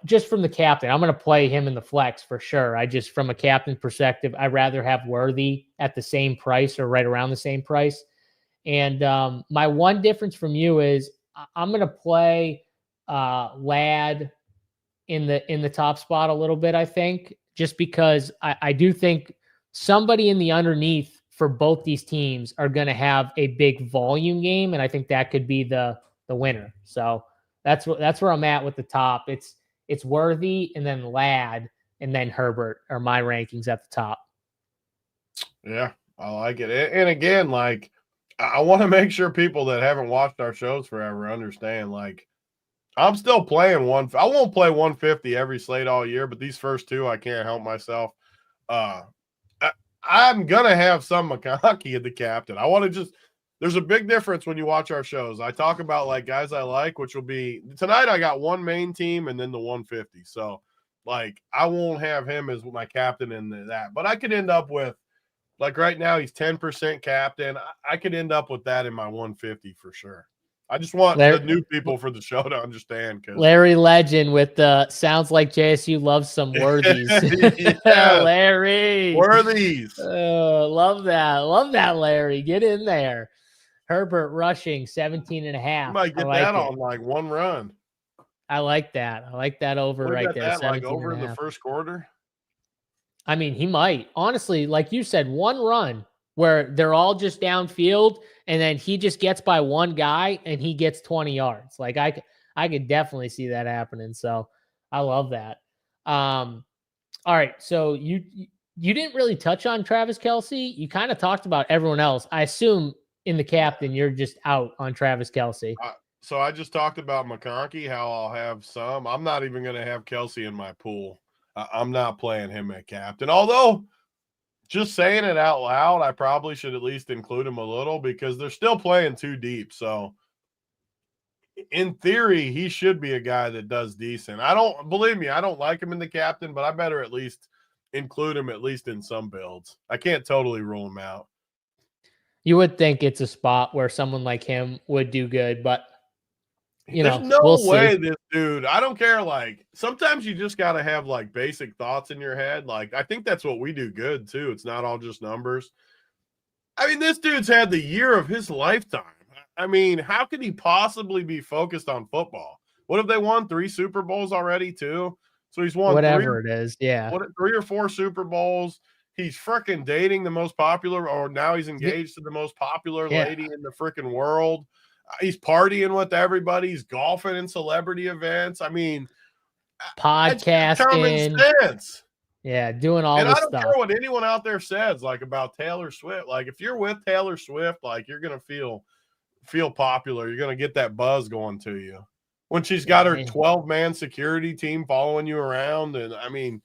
Speaker 1: just from the captain, I'm going to play him in the flex for sure. From a captain perspective, I'd rather have Worthy at the same price or right around the same price. And my one difference from you is I'm going to play Ladd in the top spot a little bit, I think, just because I do think somebody in the underneath for both these teams are going to have a big volume game. And I think that could be the winner. So that's where I'm at with the top. It's Worthy and then Ladd and then Herbert are my rankings at the top.
Speaker 2: Yeah, I like it. And again, like, I want to make sure people that haven't watched our shows forever understand, like, I'm still playing one. I won't play 150 every slate all year, but these first 2, I can't help myself. I'm going to have some McConkey at the captain. I want to just – there's a big difference when you watch our shows. I talk about, like, guys I like, which will be – tonight I got one main team and then the 150. So, like I won't have him as my captain in that. But I could end up with, like right now, he's 10% captain. I could end up with that in my 150 for sure. I just want the new people for the show to understand.
Speaker 1: Larry Legend with the sounds like JSU loves some worthies.
Speaker 2: Yeah.
Speaker 1: Larry.
Speaker 2: Worthies.
Speaker 1: Love that. Love that, Larry. Get in there. Herbert rushing 17.5.
Speaker 2: You might get that on like one run.
Speaker 1: I like that. I like that over right there.
Speaker 2: That like over in the first quarter.
Speaker 1: I mean, he might. Honestly, like you said, one run where they're all just downfield and then he just gets by one guy and he gets 20 yards. Like I could definitely see that happening. So I love that. All right. So you didn't really touch on Travis Kelce. You kind of talked about everyone else. I assume in the captain, you're just out on Travis Kelce.
Speaker 2: So I just talked about McConkey, how I'll have some. I'm not even going to have Kelce in my pool. I'm not playing him at captain. Although, just saying it out loud, I probably should at least include him a little because they're still playing too deep. So, in theory, he should be a guy that does decent. I don't like him in the captain, but I better at least include him at least in some builds. I can't totally rule him out.
Speaker 1: You would think it's a spot where someone like him would do good, but
Speaker 2: there's no way this dude, I don't care. Like sometimes you just got to have like basic thoughts in your head. Like I think that's what we do good too. It's not all just numbers. I mean, this dude's had the year of his lifetime. I mean, how could he possibly be focused on football? What have they won? 3 Super Bowls already too? So he's won
Speaker 1: whatever it is. Yeah.
Speaker 2: 3 or 4 Super Bowls. He's freaking dating the most popular, or now he's engaged to the most popular lady in the freaking world. He's partying with everybody. He's golfing in celebrity events. I mean,
Speaker 1: podcasting,
Speaker 2: common sense.
Speaker 1: Yeah, doing all this stuff.
Speaker 2: And I don't care what anyone out there says, like about Taylor Swift. Like if you're with Taylor Swift, like you're gonna feel popular. You're gonna get that buzz going to you when she's got her 12-man security team following you around. And I mean,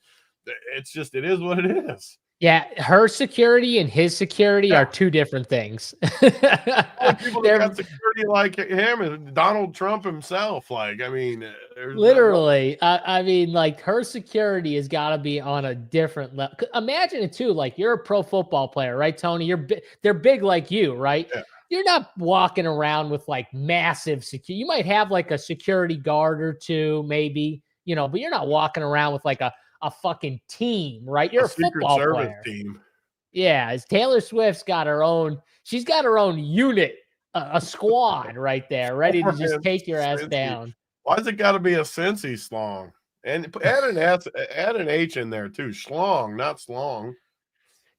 Speaker 2: it is what it is.
Speaker 1: Yeah, her security and his security are two different things.
Speaker 2: People that got security like him and Donald Trump himself. Like, I mean,
Speaker 1: literally, I mean, like her security has got to be on a different level. Imagine it too. Like you're a pro football player, right, Tony? They're big like you, right?
Speaker 2: Yeah.
Speaker 1: You're not walking around with like massive security. You might have like a security guard or two, maybe, but you're not walking around with like a fucking team, right? You're a football player.
Speaker 2: Team.
Speaker 1: Yeah, Taylor Swift's got her own. She's got her own unit, a squad right there, ready to just take your ass down.
Speaker 2: Why's it got to be a Cincy slong? And add an H in there too. Schlong, not slong.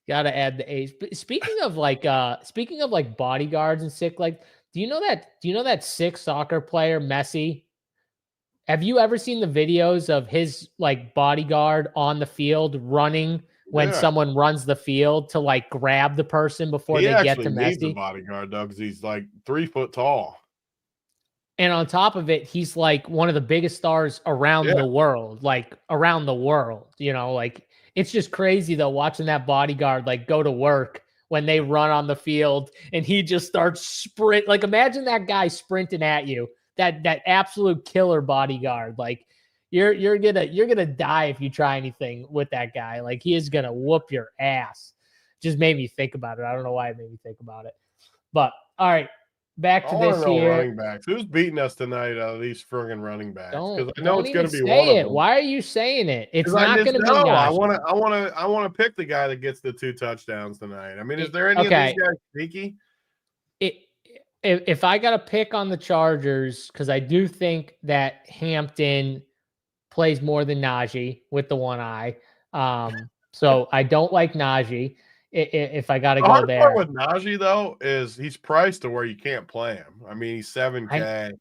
Speaker 1: Got to add the H. But speaking of like bodyguards and sick, like, do you know that sick soccer player Messi? Have you ever seen the videos of his like bodyguard on the field running when someone runs the field to like grab the person before they get to Messi?
Speaker 2: He needs a bodyguard though, because he's like 3 foot tall.
Speaker 1: And on top of it, he's like one of the biggest stars around the world, like like it's just crazy though, watching that bodyguard like go to work when they run on the field and he just starts sprint. Like imagine that guy sprinting at you. That absolute killer bodyguard. Like you're gonna die if you try anything with that guy. Like he is gonna whoop your ass. Just made me think about it. I don't know why it made me think about it. But all right, back to this here.
Speaker 2: Running backs. Who's beating us tonight out of these friggin' running backs? Because I know it's gonna be
Speaker 1: one of them. Why are you saying it? It's not gonna be.
Speaker 2: I want to pick the guy that gets the 2 touchdowns tonight. I mean, is there any of these guys sneaky?
Speaker 1: If I got to pick on the Chargers, because I do think that Hampton plays more than Najee with the one eye. So I don't like Najee if I got to go there.
Speaker 2: The hard part with Najee, though, is he's priced to where you can't play him. I mean, he's $7K.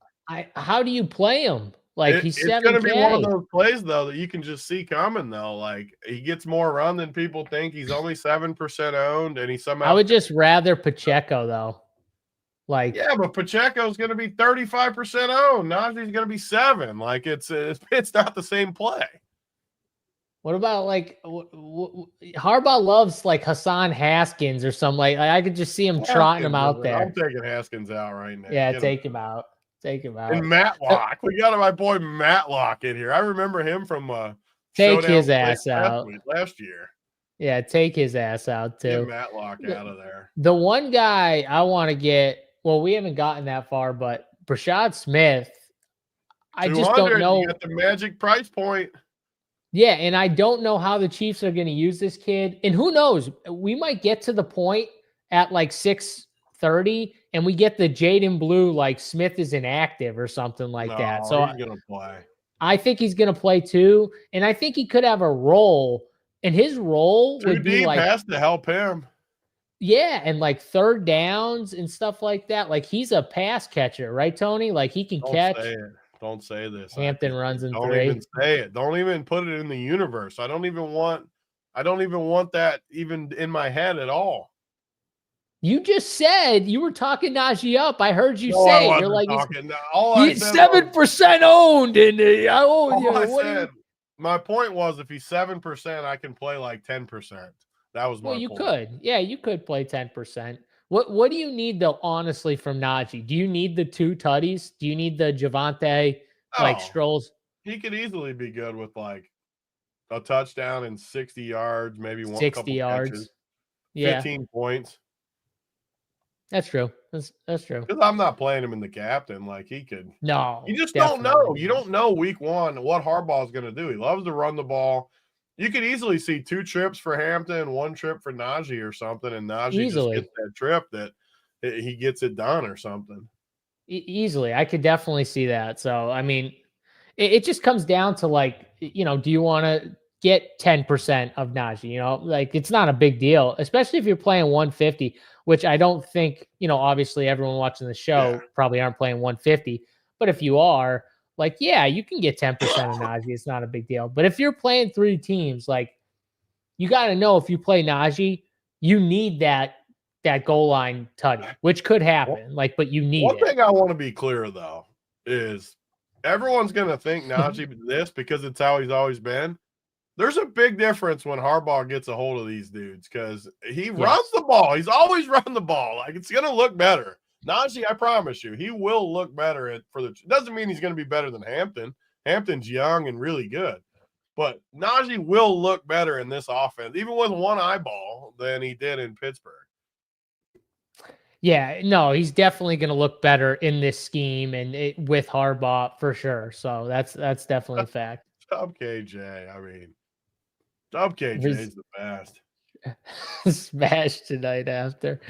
Speaker 1: How do you play him? Like he's $7K. It's going
Speaker 2: to be one of those plays, though, that you can just see coming, though. Like he gets more run than people think. He's only 7% owned, and he somehow.
Speaker 1: I would just rather Pacheco, though. Like
Speaker 2: but Pacheco's going to be 35% owned. Najee's going to be 7. Like it's not the same play.
Speaker 1: What about like Harbaugh loves like Hassan Haskins or something? Like I could just see him trotting him out there.
Speaker 2: I'm taking Haskins out right now.
Speaker 1: Yeah, take him out. Take him out.
Speaker 2: And Matlock, we got my boy Matlock in here. I remember him from
Speaker 1: Take
Speaker 2: Showdown
Speaker 1: his ass
Speaker 2: last
Speaker 1: out.
Speaker 2: week, last year.
Speaker 1: Yeah, take his ass out
Speaker 2: Get
Speaker 1: too.
Speaker 2: Matlock out of there.
Speaker 1: The one guy I want to get, well, we haven't gotten that far, but Brashad Smith, I just don't
Speaker 2: 200, you
Speaker 1: know.
Speaker 2: got the magic price point.
Speaker 1: Yeah, and I don't know how the Chiefs are going to use this kid. And who knows? We might get to the point at like 6:30 and we get the Jaden Blue like Smith is inactive or something like that.
Speaker 2: No,
Speaker 1: So
Speaker 2: he's gonna play.
Speaker 1: I think he's going to play too, and I think he could have a role, and his role
Speaker 2: Too
Speaker 1: would be
Speaker 2: deep
Speaker 1: like,
Speaker 2: has to help him.
Speaker 1: yeah, and like third downs and stuff like that. Like he's a pass catcher, right, Tony? Like he can
Speaker 2: Don't
Speaker 1: catch.
Speaker 2: say it. Don't say this.
Speaker 1: Hampton runs in
Speaker 2: Don't
Speaker 1: 3.
Speaker 2: even say it. Don't even put it in the universe. I don't even want that even in my head at all.
Speaker 1: You just said you were talking Najee up. I heard you
Speaker 2: No,
Speaker 1: say
Speaker 2: I
Speaker 1: it. You're
Speaker 2: wasn't
Speaker 1: like,
Speaker 2: talking. All I
Speaker 1: he's
Speaker 2: said
Speaker 1: 7% owned, and
Speaker 2: all I said. My point was, if he's 7%, I can play like 10%. That was my
Speaker 1: well, you
Speaker 2: point.
Speaker 1: could. Yeah, you could play 10%. What do you need though, honestly, from Najee? Do you need the 2 tutties? Do you need the Javante like strolls?
Speaker 2: He could easily be good with like a touchdown and 60 yards, maybe
Speaker 1: 60
Speaker 2: couple
Speaker 1: yards.
Speaker 2: catches,
Speaker 1: Yeah,
Speaker 2: 15 points.
Speaker 1: that's true. That's true.
Speaker 2: Because I'm not playing him in the captain like he could.
Speaker 1: No,
Speaker 2: you just don't know. You don't know week 1 what Harbaugh's going to do. He loves to run the ball. You could easily see 2 trips for Hampton, 1 trip for Najee or something, and Najee just gets that trip that he gets it done or something.
Speaker 1: Easily. I could definitely see that. So, I mean, it just comes down to like, do you want to get 10% of Najee? Like it's not a big deal, especially if you're playing 150, which I don't think, obviously everyone watching the show probably aren't playing 150. But if you are, like, yeah, you can get 10% of Najee. It's not a big deal. But if you're playing 3 teams, like you got to know if you play Najee, you need that goal line tutty, which could happen. But you need
Speaker 2: One thing I want to be clear though is everyone's going to think Najee this because it's how he's always been. There's a big difference when Harbaugh gets a hold of these dudes because he runs the ball. He's always run the ball. Like it's going to look better. Najee, I promise you, he will look better doesn't mean he's going to be better than Hampton. Hampton's young and really good. But Najee will look better in this offense, even with one eyeball, than he did in Pittsburgh.
Speaker 1: Yeah, no, he's definitely going to look better in this scheme and with Harbaugh for sure. So that's definitely a fact.
Speaker 2: Dub KJ, I mean, Dub KJ is the best.
Speaker 1: Smash tonight after.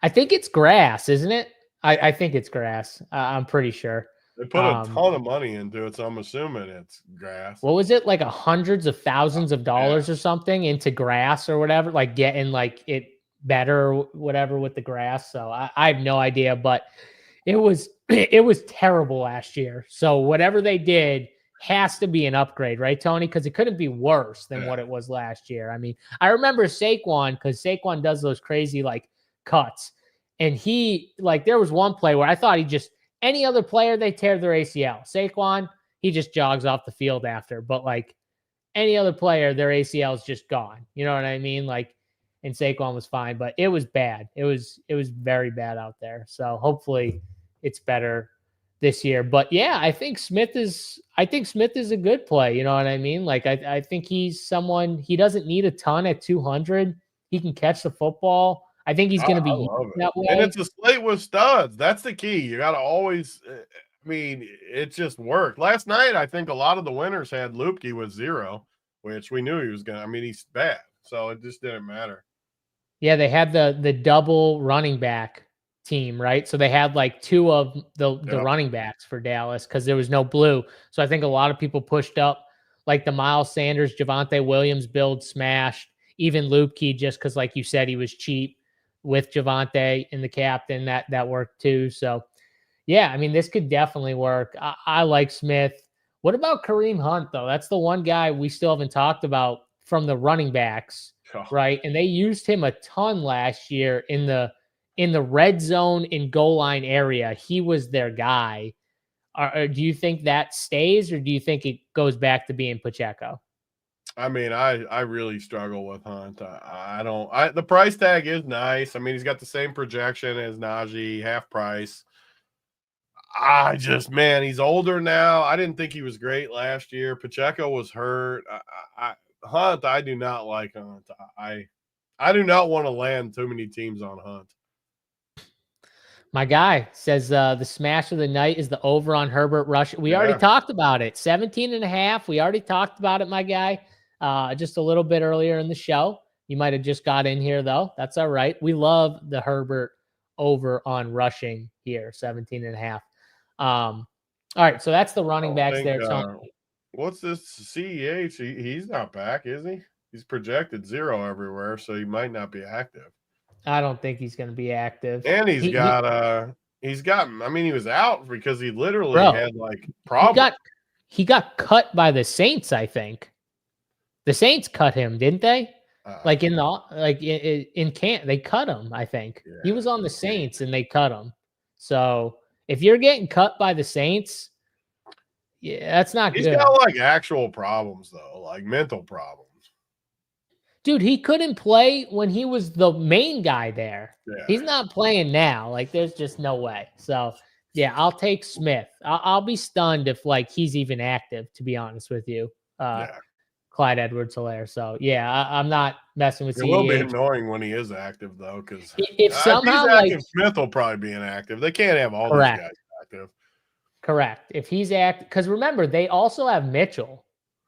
Speaker 1: I think it's grass, isn't it? I think it's grass. I'm pretty sure.
Speaker 2: They put a ton of money into it, so I'm assuming it's grass.
Speaker 1: What was it? Like hundreds of thousands of dollars or something into grass or whatever, like getting like it better or whatever with the grass. So I have no idea, but it was terrible last year. So whatever they did has to be an upgrade, right, Tony? Because it couldn't be worse than what it was last year. I mean, I remember Saquon because Saquon does those crazy like cuts. And he there was one play where I thought any other player, they tear their ACL. Saquon, he just jogs off the field after. But like any other player, their ACL is just gone. You know what I mean? And Saquon was fine, but it was bad. It was very bad out there. So hopefully it's better this year. But yeah, I think Smith is a good play. You know what I mean? I think he's someone, he doesn't need a ton at 200. He can catch the football. I think he's going to be that way.
Speaker 2: And it's a slate with studs. That's the key. You got to always, it just worked. Last night, I think a lot of the winners had Lupke with 0, which we knew he was going to, he's bad. So it just didn't matter.
Speaker 1: Yeah, they had the double running back team, right? So they had 2 of the running backs for Dallas because there was no blue. So I think a lot of people pushed up the Miles Sanders, Javonte Williams build smashed, even Lupke just because, like you said, he was cheap with Javonte in the captain. That worked too. So yeah, this could definitely work. I like Smith. What about Kareem Hunt though? That's the one guy we still haven't talked about from the running backs, right? And they used him a ton last year in the red zone and goal line area. He was their guy. Do you think that stays, or do you think it goes back to being Pacheco?
Speaker 2: I really struggle with Hunt. The price tag is nice. He's got the same projection as Najee, half price. Man, he's older now. I didn't think he was great last year. Pacheco was hurt. Hunt, I do not like Hunt. I do not want to land too many teams on Hunt.
Speaker 1: My guy says the smash of the night is the over on Herbert Rush. We already talked about it. 17.5. We already talked about it, my guy, just a little bit earlier in the show. You might have just got in here, though. That's all right. We love the Herbert over on rushing here, 17.5. All right, so that's the running backs there, Tony.
Speaker 2: What's this CEH? He's not back, is he? He's projected 0 everywhere, so he might not be active.
Speaker 1: I don't think he's going to be active.
Speaker 2: And he was out because he literally had like problems.
Speaker 1: He got cut by the Saints, I think. The Saints cut him, didn't they? In camp, they cut him, I think. Yeah, he was on the Saints and they cut him. So if you're getting cut by the Saints, yeah, that's not good.
Speaker 2: He's got like actual problems though, like mental problems.
Speaker 1: Dude, he couldn't play when he was the main guy there. Yeah. He's not playing now. Like, there's just no way. So, yeah, I'll take Smith. I'll be stunned if, like, he's even active, to be honest with you. Clyde Edwards-Helaire. So, yeah, I'm not messing with CEH.
Speaker 2: It will be annoying when he is active, though, because
Speaker 1: if somehow,
Speaker 2: he's active, Smith will probably be inactive. They can't have all these guys active.
Speaker 1: Correct. If he's active, because remember, they also have Mitchell,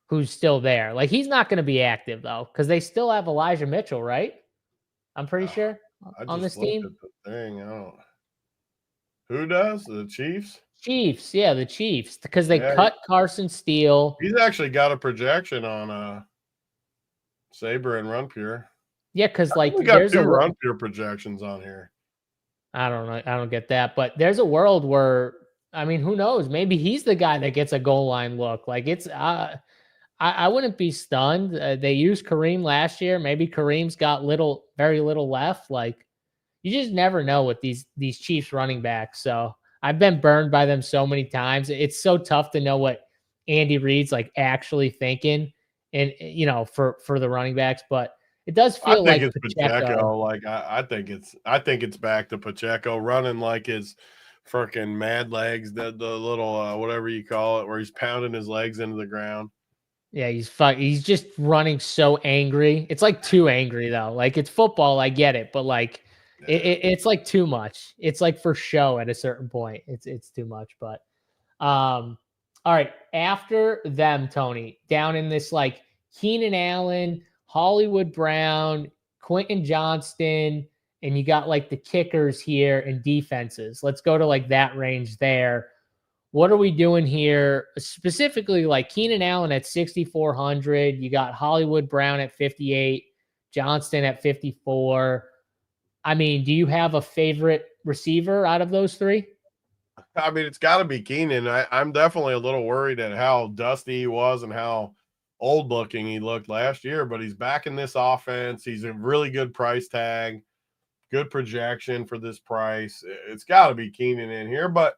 Speaker 1: who's still there. Like, he's not going to be active, though, because they still have Elijah Mitchell, right? I'm pretty sure on this team.
Speaker 2: At the thing. Who does? The Chiefs?
Speaker 1: Chiefs, yeah, the Chiefs, because they cut Carson Steele.
Speaker 2: He's actually got a projection on Sabre and Run Pure.
Speaker 1: Yeah, because like
Speaker 2: we got 2 Run Pure projections on here.
Speaker 1: I don't know. I don't get that, but there's a world where, I mean, who knows? Maybe he's the guy that gets a goal line look. Like, it's I wouldn't be stunned. They used Kareem last year. Maybe Kareem's got very little left. Like, you just never know with these Chiefs running backs. So I've been burned by them so many times. It's so tough to know what Andy Reid's like actually thinking, and for the running backs. But it does feel like
Speaker 2: it's Pacheco. Like I think it's back to Pacheco running like his freaking mad legs, the little whatever you call it, where he's pounding his legs into the ground.
Speaker 1: Yeah, he's just running so angry. It's like too angry though. Like, it's football, I get it, but like it's like too much. It's like for show at a certain point. It's too much. But all right, after them, Tony, down in this like Keenan Allen, Hollywood Brown, Quentin Johnston, and you got like the kickers here and defenses. Let's go to like that range there. What are we doing here? Specifically, like Keenan Allen at 6,400. You got Hollywood Brown at 58, Johnston at 54. I mean, do you have a favorite receiver out of those 3?
Speaker 2: I mean, it's got to be Keenan. I'm definitely a little worried at how dusty he was and how old looking he looked last year, but he's back in this offense. He's a really good price tag, good projection for this price. It's got to be Keenan in here, but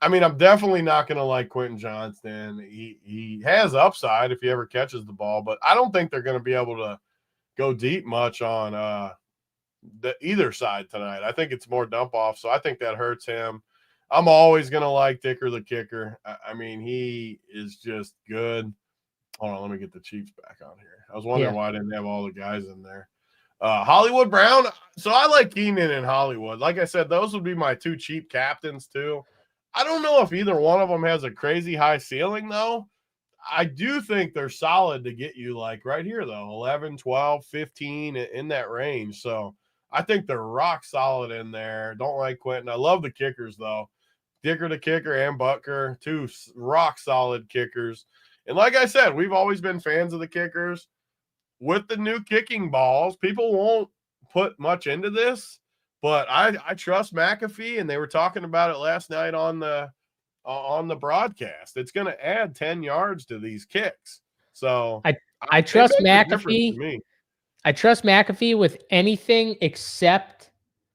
Speaker 2: I mean, I'm definitely not going to like Quentin Johnston. He has upside if he ever catches the ball, but I don't think they're going to be able to go deep much on the either side tonight. I think it's more dump off, so I think that hurts him. I'm always going to like Dicker the kicker. I mean, he is just good. Hold on, let me get the Chiefs back on here. I was wondering why I didn't have all the guys in there. Hollywood Brown. So I like Keenan and Hollywood. Like I said, those would be my 2 cheap captains too. I don't know if either one of them has a crazy high ceiling, though. I do think they're solid to get you, like, right here, though, 11, 12, 15, in that range. So I think they're rock solid in there. Don't like Quentin. I love the kickers, though. Dicker the kicker and Butker, 2 rock solid kickers. And like I said, we've always been fans of the kickers. With the new kicking balls, people won't put much into this. But I trust McAfee, and they were talking about it last night on the broadcast. It's going to add 10 yards to these kicks. So
Speaker 1: I trust McAfee. I trust McAfee with anything except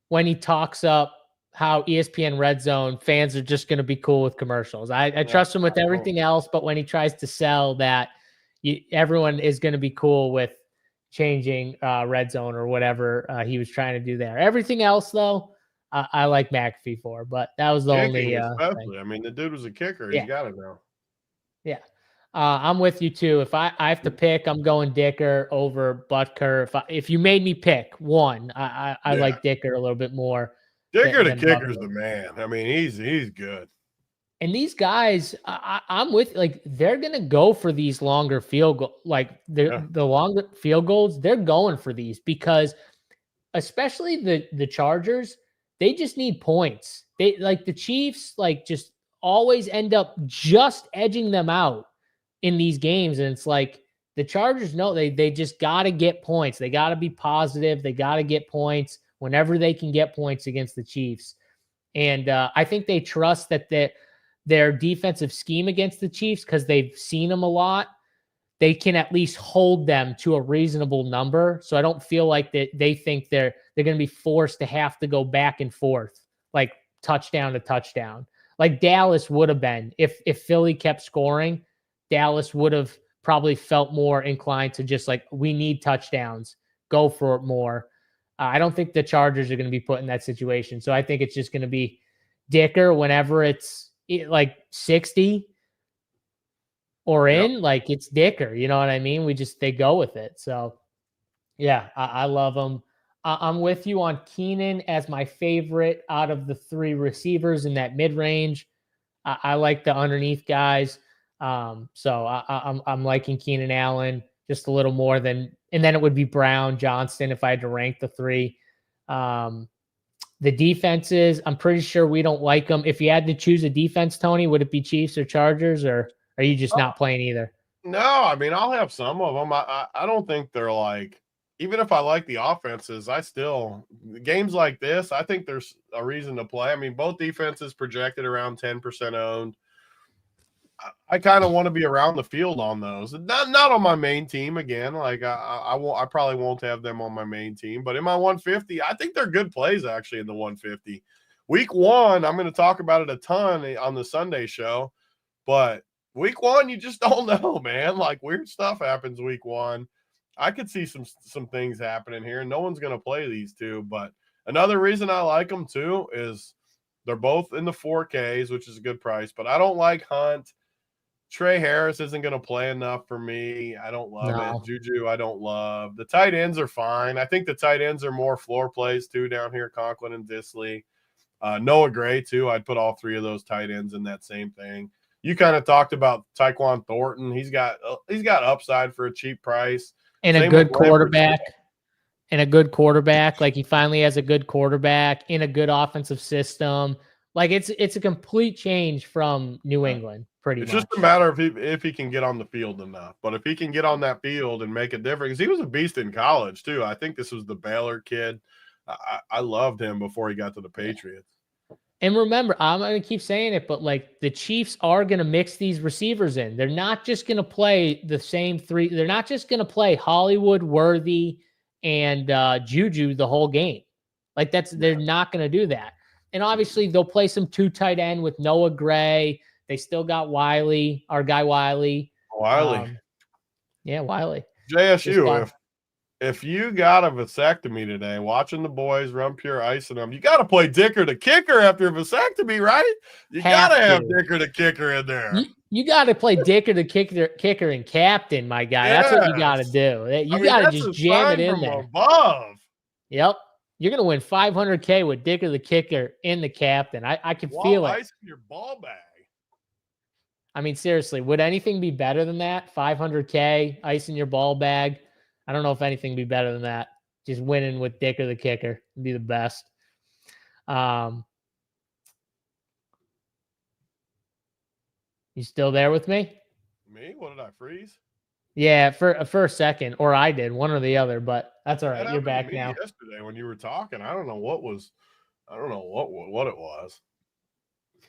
Speaker 1: when he talks up how ESPN Red Zone fans are just going to be cool with commercials. I trust him with everything else, but when he tries to sell that everyone is going to be cool with changing Red Zone or whatever he was trying to do there. Everything else, though, I like McAfee for. But that was the
Speaker 2: Kicking,
Speaker 1: only
Speaker 2: especially.
Speaker 1: thing.
Speaker 2: I mean, the dude was a kicker.
Speaker 1: Yeah,
Speaker 2: He's got it now.
Speaker 1: yeah. I'm with you too. If I have to pick, I'm going Dicker over Butker. If you made me pick one, I
Speaker 2: Yeah.
Speaker 1: like Dicker a little bit more
Speaker 2: Dicker the
Speaker 1: than
Speaker 2: kicker's
Speaker 1: Butker.
Speaker 2: the man. I mean, he's good.
Speaker 1: And these guys, I'm with, like, they're gonna go for these longer field goal, like
Speaker 2: Yeah.
Speaker 1: the longer field goals. They're going for these because, especially the Chargers, they just need points. They, like, the Chiefs, like, just always end up just edging them out in these games, and it's like the Chargers know they just got to get points. They got to be positive. They got to get points whenever they can get points against the Chiefs. And I think they trust that their defensive scheme against the Chiefs, because they've seen them a lot, they can at least hold them to a reasonable number. So I don't feel like that they think they're going to be forced to have to go back and forth, like touchdown to touchdown, like Dallas would have been if Philly kept scoring. Dallas would have probably felt more inclined to just, like, we need touchdowns, go for it more. I don't think the Chargers are going to be put in that situation. So I think it's just going to be Dicker whenever it's like 60 or
Speaker 2: Yep.
Speaker 1: in, like, it's Dicker. You know what I mean? They go with it. So yeah, I love them. I'm with you on Keenan as my favorite out of the three receivers in that mid range. I like the underneath guys. So I'm liking Keenan Allen just a little more than, and then it would be Brown, Johnston if I had to rank the three. The defenses, I'm pretty sure we don't like them. If you had to choose a defense, Tony, would it be Chiefs or Chargers, or are you just not playing either?
Speaker 2: No, I mean, I'll have some of them. I don't think they're like, even if I like the offenses, I still, games like this, I think there's a reason to play. I mean, both defenses projected around 10% owned. I kind of want to be around the field on those. Not on my main team again. Like I probably won't have them on my main team, but in my 150, I think they're good plays actually in the 150. Week 1, I'm going to talk about it a ton on the Sunday show, but week 1, you just don't know, man. Like, weird stuff happens week 1. I could see some things happening here, and no one's going to play these two. But another reason I like them too is they're both in the 4Ks, which is a good price. But I don't like Hunt. Trey Harris isn't going to play enough for me. I don't love it. Juju, I don't love. The tight ends are fine. I think the tight ends are more floor plays too down here, Conklin and Disley. Noah Gray too. I'd put all three of those tight ends in that same thing. You kind of talked about Tyquan Thornton. He's got upside for a cheap price.
Speaker 1: And a good quarterback. And a good quarterback. Like, he finally has a good quarterback in a good offensive system. Like, it's a complete change from New England, pretty much.
Speaker 2: It's just a matter of if he can get on the field enough. But if he can get on that field and make a difference, he was a beast in college too. I think this was the Baylor kid. I loved him before he got to the Patriots.
Speaker 1: And remember, I'm going to keep saying it, but, like, the Chiefs are going to mix these receivers in. They're not just going to play the same three. They're not just going to play Hollywood, Worthy, and Juju the whole game. Like, they're not going to do that. And obviously, they'll play some two tight end with Noah Gray. They still got Wiley, our guy Wiley. Yeah, Wiley.
Speaker 2: JSU, if you got a vasectomy today, watching the boys run pure ice in them, you got to play Dicker the kicker after a vasectomy, right? You got to have Dicker the kicker in there.
Speaker 1: You got to play Dicker the kicker and captain, my guy. Yes. That's what you got to do. You got to just jam it in there.
Speaker 2: Above.
Speaker 1: Yep. You're going to win $500K with Dicker the kicker in the captain. I can feel it.
Speaker 2: Ice in your ball bag.
Speaker 1: I mean, seriously, would anything be better than that? $500K, ice in your ball bag. I don't know if anything would be better than that. Just winning with Dicker the kicker would be the best. You still there with me?
Speaker 2: Me? What, did I freeze?
Speaker 1: Yeah, for a second, or I did, one or the other, but that's all right. You're back now.
Speaker 2: Yesterday when you were talking, I don't know what it was.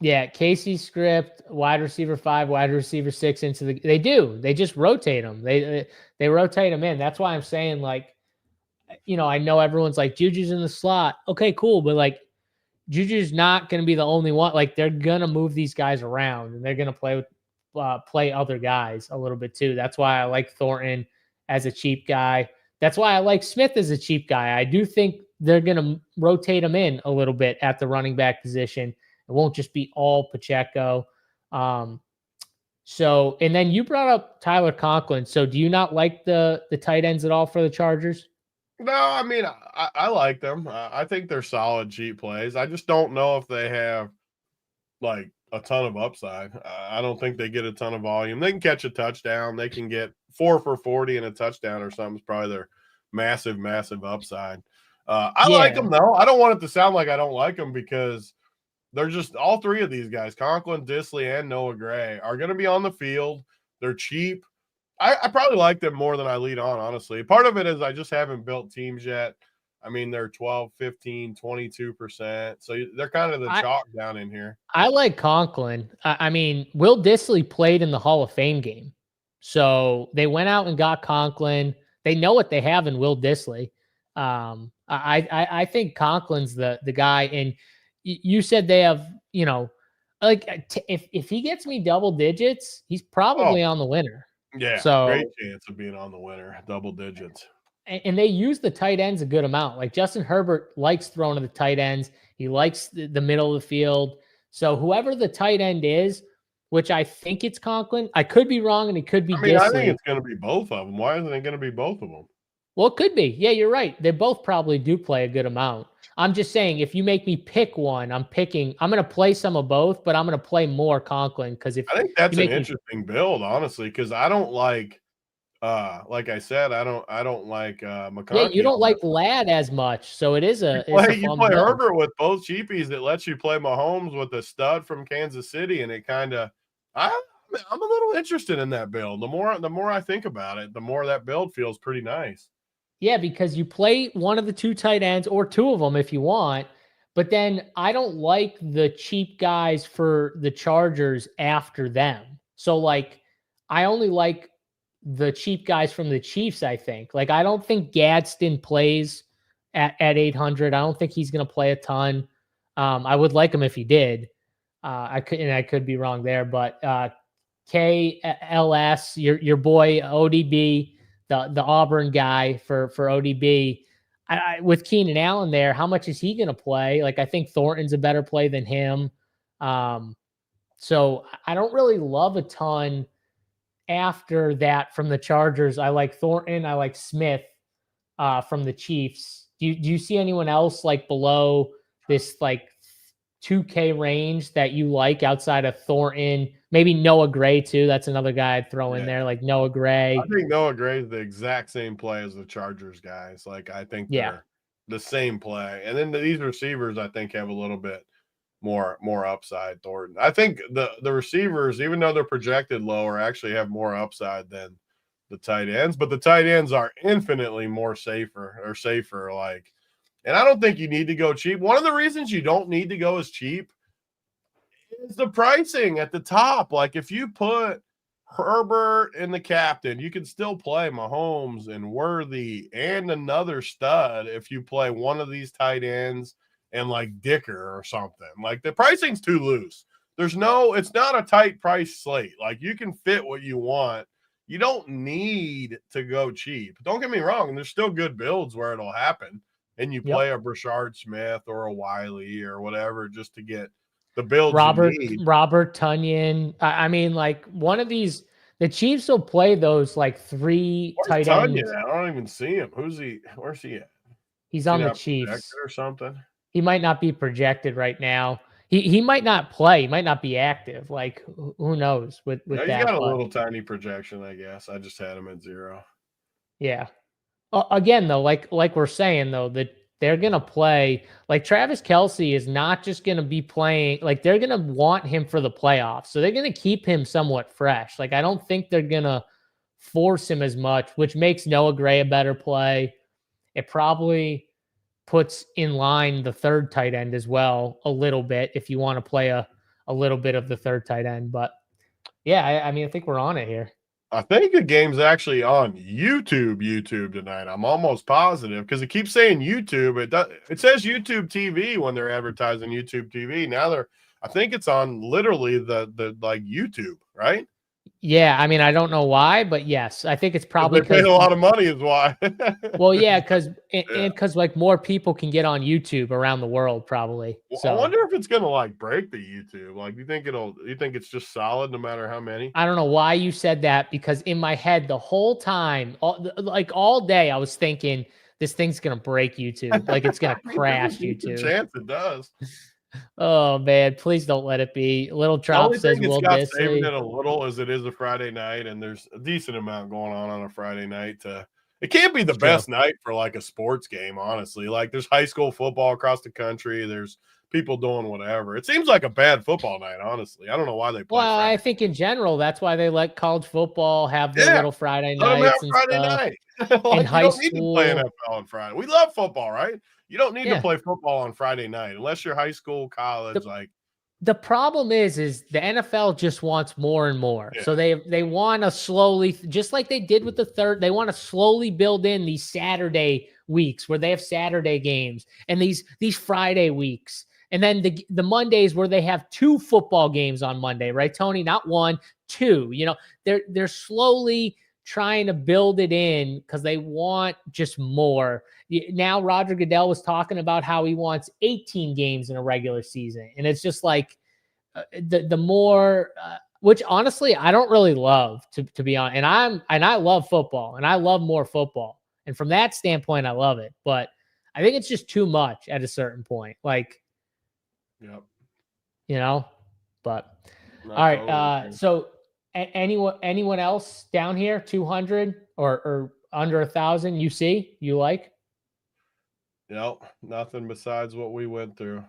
Speaker 1: Yeah, Casey script, wide receiver 5, wide receiver 6 into the. They just rotate them. They rotate them in. That's why I'm saying, like, I know everyone's like, Juju's in the slot. Okay, cool, but, like, Juju's not going to be the only one. Like, they're going to move these guys around, and they're going to play other guys a little bit too. That's why I like Thornton as a cheap guy. That's why I like Smith as a cheap guy. I do think they're going to rotate him in a little bit at the running back position. It won't just be all Pacheco. So, and then you brought up Tyler Conklin. So do you not like the tight ends at all for the Chargers?
Speaker 2: No, I mean, I like them. I think they're solid cheap plays. I just don't know if they have like a ton of upside. I don't think they get a ton of volume. They can catch a touchdown. They can get 4 for 40 and a touchdown or something. Is probably their massive, massive upside. I like them though. I don't want it to sound like I don't like them because they're just all three of these guys, Conklin, Disley, and Noah Gray, are going to be on the field. They're cheap. I probably like them more than I lead on, honestly. Part of it is I just haven't built teams yet. I mean, they're 12, 15, 22%. So they're kind of the chalk down in here.
Speaker 1: I like Conklin. I mean, Will Disley played in the Hall of Fame game. So they went out and got Conklin. They know what they have in Will Disley. I think Conklin's the guy. And you said they have, like if he gets me double digits, he's probably on the winner.
Speaker 2: Yeah, so great chance of being on the winner, double digits.
Speaker 1: And they use the tight ends a good amount. Like Justin Herbert likes throwing to the tight ends. He likes the middle of the field. So whoever the tight end is, which I think it's Conklin, I could be wrong, and it could be Disley.
Speaker 2: I think it's going to be both of them. Why isn't it going to be both of them?
Speaker 1: Well, it could be. Yeah, you're right. They both probably do play a good amount. I'm just saying, if you make me pick one, I'm going to play some of both, but I'm going to play more Conklin because if
Speaker 2: I think that's an interesting build, honestly, because I don't like I said, I don't like McConkey.
Speaker 1: Yeah, you don't like Ladd as much, so it is
Speaker 2: you play Herbert with both cheapies that lets you play Mahomes with a stud from Kansas City, and it kind of I'm a little interested in that build. The more I think about it, the more that build feels pretty nice.
Speaker 1: Yeah, because you play one of the two tight ends or two of them if you want, but then I don't like the cheap guys for the Chargers after them. So like I only like the cheap guys from the Chiefs, I think. Like I don't think Gadsden plays at 800. I don't think he's going to play a ton. I would like him if he did. I could be wrong there, but KLS, your boy ODB, the Auburn guy for ODB, with Keenan Allen there, how much is he going to play? Like, I think Thornton's a better play than him. So I don't really love a ton after that from the Chargers. I like Thornton. I like Smith from the Chiefs. Do you see anyone else like below this like 2K range that you like outside of Thornton? Maybe Noah Gray too. That's another guy I'd throw in there, like Noah Gray.
Speaker 2: I think Noah Gray is the exact same play as the Chargers guys. Like I think they're the same play. And then these receivers, I think, have a little bit more upside. Thornton. I think the receivers, even though they're projected lower, actually have more upside than the tight ends. But the tight ends are infinitely more safer. Like, and I don't think you need to go cheap. One of the reasons you don't need to go as cheap is the pricing at the top. Like if you put Herbert and the captain, you can still play Mahomes and Worthy and another stud if you play one of these tight ends and like Dicker or something. Like the pricing's too loose. It's not a tight price slate. Like you can fit what you want. You don't need to go cheap. Don't get me wrong. There's still good builds where it'll happen. And you play a Brashard Smith or a Wiley or whatever just to get the builds
Speaker 1: Robert Tonyan. I mean, like one of these, the Chiefs will play those like three tight ends.
Speaker 2: I don't even see him. Where's he at?
Speaker 1: He's on the Chiefs
Speaker 2: or something.
Speaker 1: He might not be projected right now. He might not play. He might not be active. Like who knows with that.
Speaker 2: He's got a little tiny projection, I guess. I just had him at 0.
Speaker 1: Yeah. Again, though, like we're saying, though, that they're going to play, like Travis Kelce is not just going to be playing, like they're going to want him for the playoffs. So they're going to keep him somewhat fresh. Like I don't think they're going to force him as much, which makes Noah Gray a better play. It probably puts in line the third tight end as well a little bit if you want to play a little bit of the third tight end. But yeah, I mean, I think we're on it here.
Speaker 2: I think the game's actually on YouTube tonight. I'm almost positive because it keeps saying YouTube. It says YouTube TV when they're advertising YouTube TV. Now I think it's on literally the like YouTube, right?
Speaker 1: Yeah, I mean, I don't know why, but yes, I think it's probably
Speaker 2: They paid
Speaker 1: because
Speaker 2: a lot of money is why.
Speaker 1: well, yeah, because
Speaker 2: Yeah.
Speaker 1: because like more people can get on YouTube around the world, probably.
Speaker 2: Well, I
Speaker 1: So
Speaker 2: wonder if it's gonna, like, break the YouTube. Like, you think it's just solid no matter how many?
Speaker 1: I don't know why you said that because in my head the whole time, like all day, I was thinking this thing's gonna break YouTube, like it's gonna
Speaker 2: I mean, there's a
Speaker 1: crash
Speaker 2: decent
Speaker 1: YouTube.
Speaker 2: chance it does.
Speaker 1: Oh man, please don't let it be. Little
Speaker 2: The
Speaker 1: Trop
Speaker 2: only thing
Speaker 1: says
Speaker 2: that's
Speaker 1: Will
Speaker 2: got saving
Speaker 1: Disley.
Speaker 2: it a little is it is a Friday night, and there's a decent amount going on a Friday night. It can't be the
Speaker 1: It's true.
Speaker 2: best night for like a sports game, honestly. Like there's high school football across the country. There's people doing whatever. It seems like a bad football night, honestly. I don't know why they play
Speaker 1: Well, I
Speaker 2: Friday.
Speaker 1: think in general that's why they let college football have their
Speaker 2: Yeah,
Speaker 1: little Friday
Speaker 2: let them have
Speaker 1: nights and
Speaker 2: Friday
Speaker 1: stuff.
Speaker 2: night.
Speaker 1: In
Speaker 2: Like you
Speaker 1: high
Speaker 2: don't need to play
Speaker 1: school,
Speaker 2: NFL on Friday. We love football, right? You don't need to
Speaker 1: yeah.
Speaker 2: play football on Friday night unless you're high school, college.
Speaker 1: The
Speaker 2: Like,
Speaker 1: the problem is the NFL just wants more and more.
Speaker 2: yeah,
Speaker 1: So they want to slowly, just like they did with the third, they want to slowly build in these Saturday weeks where they have Saturday games and these Friday weeks. And then the Mondays where they have two football games on Monday, right, Tony? Not one, two. They're slowly trying to build it in because they want just more. Now Roger Goodell was talking about how he wants 18 games in a regular season, and it's just like the more, which honestly I don't really love to be honest. And I love football, and I love more football, and from that standpoint, I love it. But I think it's just too much at a certain point, like
Speaker 2: yep,
Speaker 1: you know. But
Speaker 2: not
Speaker 1: all right,
Speaker 2: totally. Man.
Speaker 1: so anyone else down here 200 or under 1,000 you see you like?
Speaker 2: Yep, nothing besides what we went through.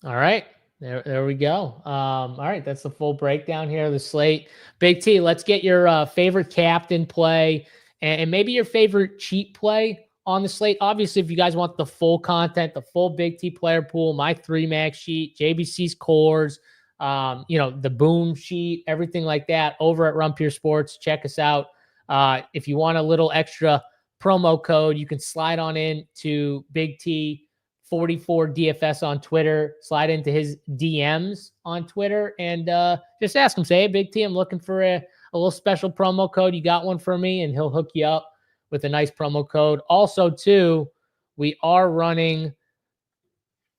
Speaker 1: All right. There we go. All right. That's the full breakdown here of the slate. Big T, let's get your favorite captain play and maybe your favorite cheap play on the slate. Obviously, if you guys want the full content, the full Big T player pool, my 3-max sheet, JBC's cores, the boom sheet, everything like that over at Rumpier Sports. Check us out. If you want a little extra promo code, you can slide on in to Big T 44 DFS on Twitter, slide into his DMs on Twitter and just ask him, say, hey, Big T, I'm looking for a little special promo code. You got one for me? And he'll hook you up with a nice promo code. Also, too, we are running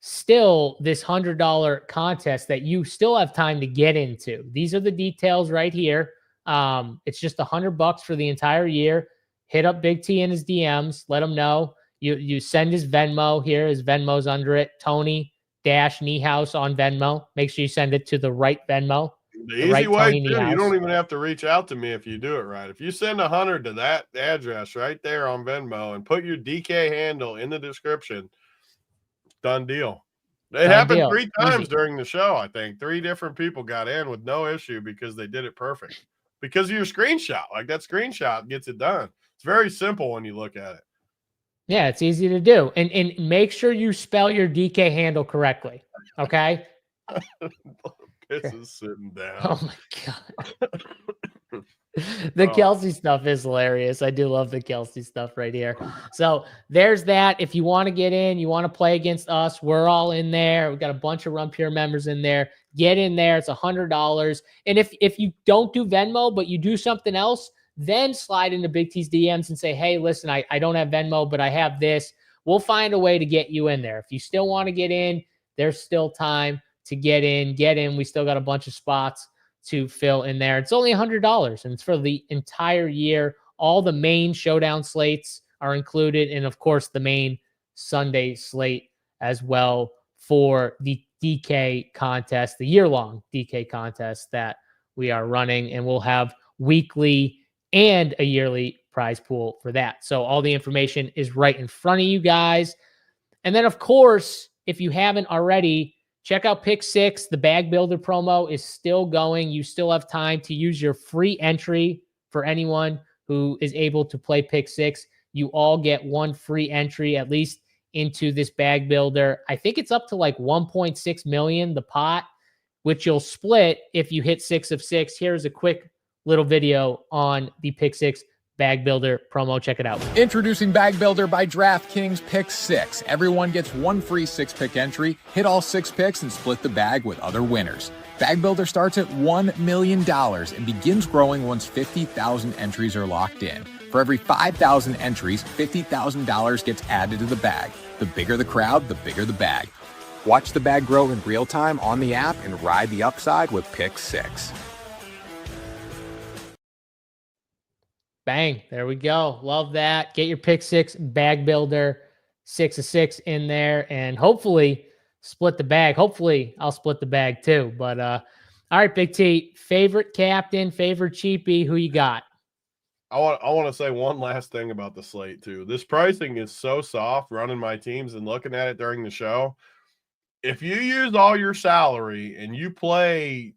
Speaker 1: still this $100 contest that you still have time to get into. These are the details right here. It's just $100 for the entire year. Hit up Big T in his DMs. Let him know. You send his Venmo here. His Venmo's under it. Tony Niehaus on Venmo. Make sure you send it to the right Venmo.
Speaker 2: The
Speaker 1: The
Speaker 2: easy
Speaker 1: right
Speaker 2: way
Speaker 1: Tony
Speaker 2: too. You
Speaker 1: Niehaus.
Speaker 2: don't even have to reach out to me if you do it right. If you send 100 to that address right there on Venmo and put your DK handle in the description, done deal. It
Speaker 1: Done
Speaker 2: happened
Speaker 1: deal.
Speaker 2: 3 times
Speaker 1: Easy.
Speaker 2: during the show, I think. 3 different people got in with no issue because they did it perfect. Because of your screenshot. Like that screenshot gets it done. It's very simple when you look at it.
Speaker 1: Yeah, it's easy to do. And make sure you spell your DK handle correctly. Okay.
Speaker 2: Piss is sitting down.
Speaker 1: Oh my God. The Kelsey stuff is hilarious. I do love the Kelsey stuff right here. So there's that. If you want to get in, you want to play against us, we're all in there. We've got a bunch of Rumpier members in there. Get in there. It's $100. And if you don't do Venmo, but you do something else, then slide into Big T's DMs and say, hey, listen, I don't have Venmo, but I have this. We'll find a way to get you in there. If you still want to get in, there's still time to get in. We still got a bunch of spots to fill in there. It's only $100 and it's for the entire year. All the main Showdown slates are included. And of course, the main Sunday slate as well for the DK contest, the year-long DK contest that we are running. And we'll have weekly and a yearly prize pool for that. So all the information is right in front of you guys. And then, of course, if you haven't already, check out Pick 6. The Bag Builder promo is still going. You still have time to use your free entry for anyone who is able to play Pick 6. You all get one free entry, at least into this Bag Builder. I think it's up to like 1.6 million, the pot, which you'll split if you hit 6 of 6. Here's a quick little video on the Pick 6 Bag Builder promo. Check it out.
Speaker 3: Introducing Bag Builder by DraftKings Pick 6. Everyone gets one free 6-pick entry. Hit all 6 picks and split the bag with other winners. Bag Builder starts at $1 million and begins growing once 50,000 entries are locked in. For every 5,000 entries, $50,000 gets added to the bag. The bigger the crowd, the bigger the bag. Watch the bag grow in real time on the app and ride the upside with Pick 6.
Speaker 1: Bang. There we go. Love that. Get your Pick 6 Bag Builder 6 of 6 in there and hopefully split the bag. Hopefully I'll split the bag too. But all right, Big T, favorite captain, favorite cheapie, who you got?
Speaker 2: I want to say one last thing about the slate too. This pricing is so soft running my teams and looking at it during the show. If you use all your salary and you play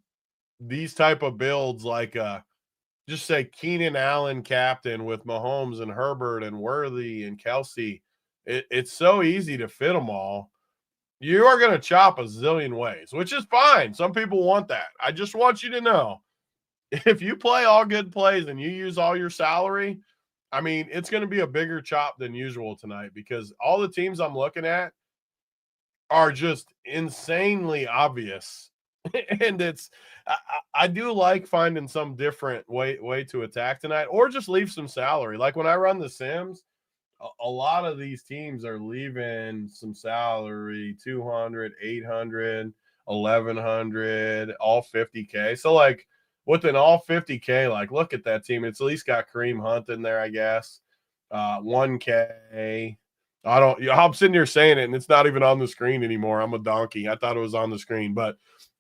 Speaker 2: these type of builds like just say Keenan Allen captain with Mahomes and Herbert and Worthy and Kelsey, it's so easy to fit them all. You are going to chop a zillion ways, which is fine. Some people want that. I just want you to know, if you play all good plays and you use all your salary, I mean, it's going to be a bigger chop than usual tonight because all the teams I'm looking at are just insanely obvious. And I do like finding some different way to attack tonight or just leave some salary. Like when I run the Sims, a lot of these teams are leaving some salary, 200, 800, 1100, all 50K. So like with an all 50K, like look at that team. It's at least got Kareem Hunt in there, I guess. 1K. I'm sitting here saying it and it's not even on the screen anymore. I'm a donkey. I thought it was on the screen, but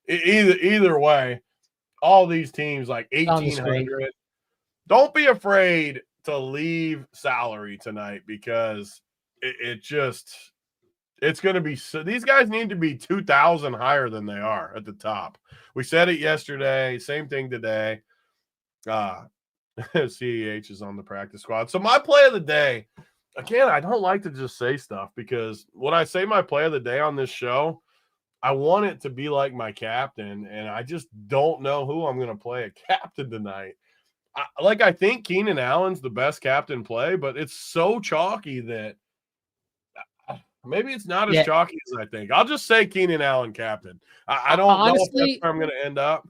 Speaker 2: either way, all these teams like 1,800. Don't be afraid to leave salary tonight because it's going to be – these guys need to be 2,000 higher than they are at the top. We said it yesterday. Same thing today. CEH is on the practice squad. So my play of the day, again, I don't like to just say stuff because when I say my play of the day on this show, I want it to be like my captain, and I just don't know who I'm going to play a captain tonight. I think Keenan Allen's the best captain play, but it's so chalky that maybe it's not as chalky as I think. I'll just say Keenan Allen captain. I don't honestly know if that's where I'm going to end up.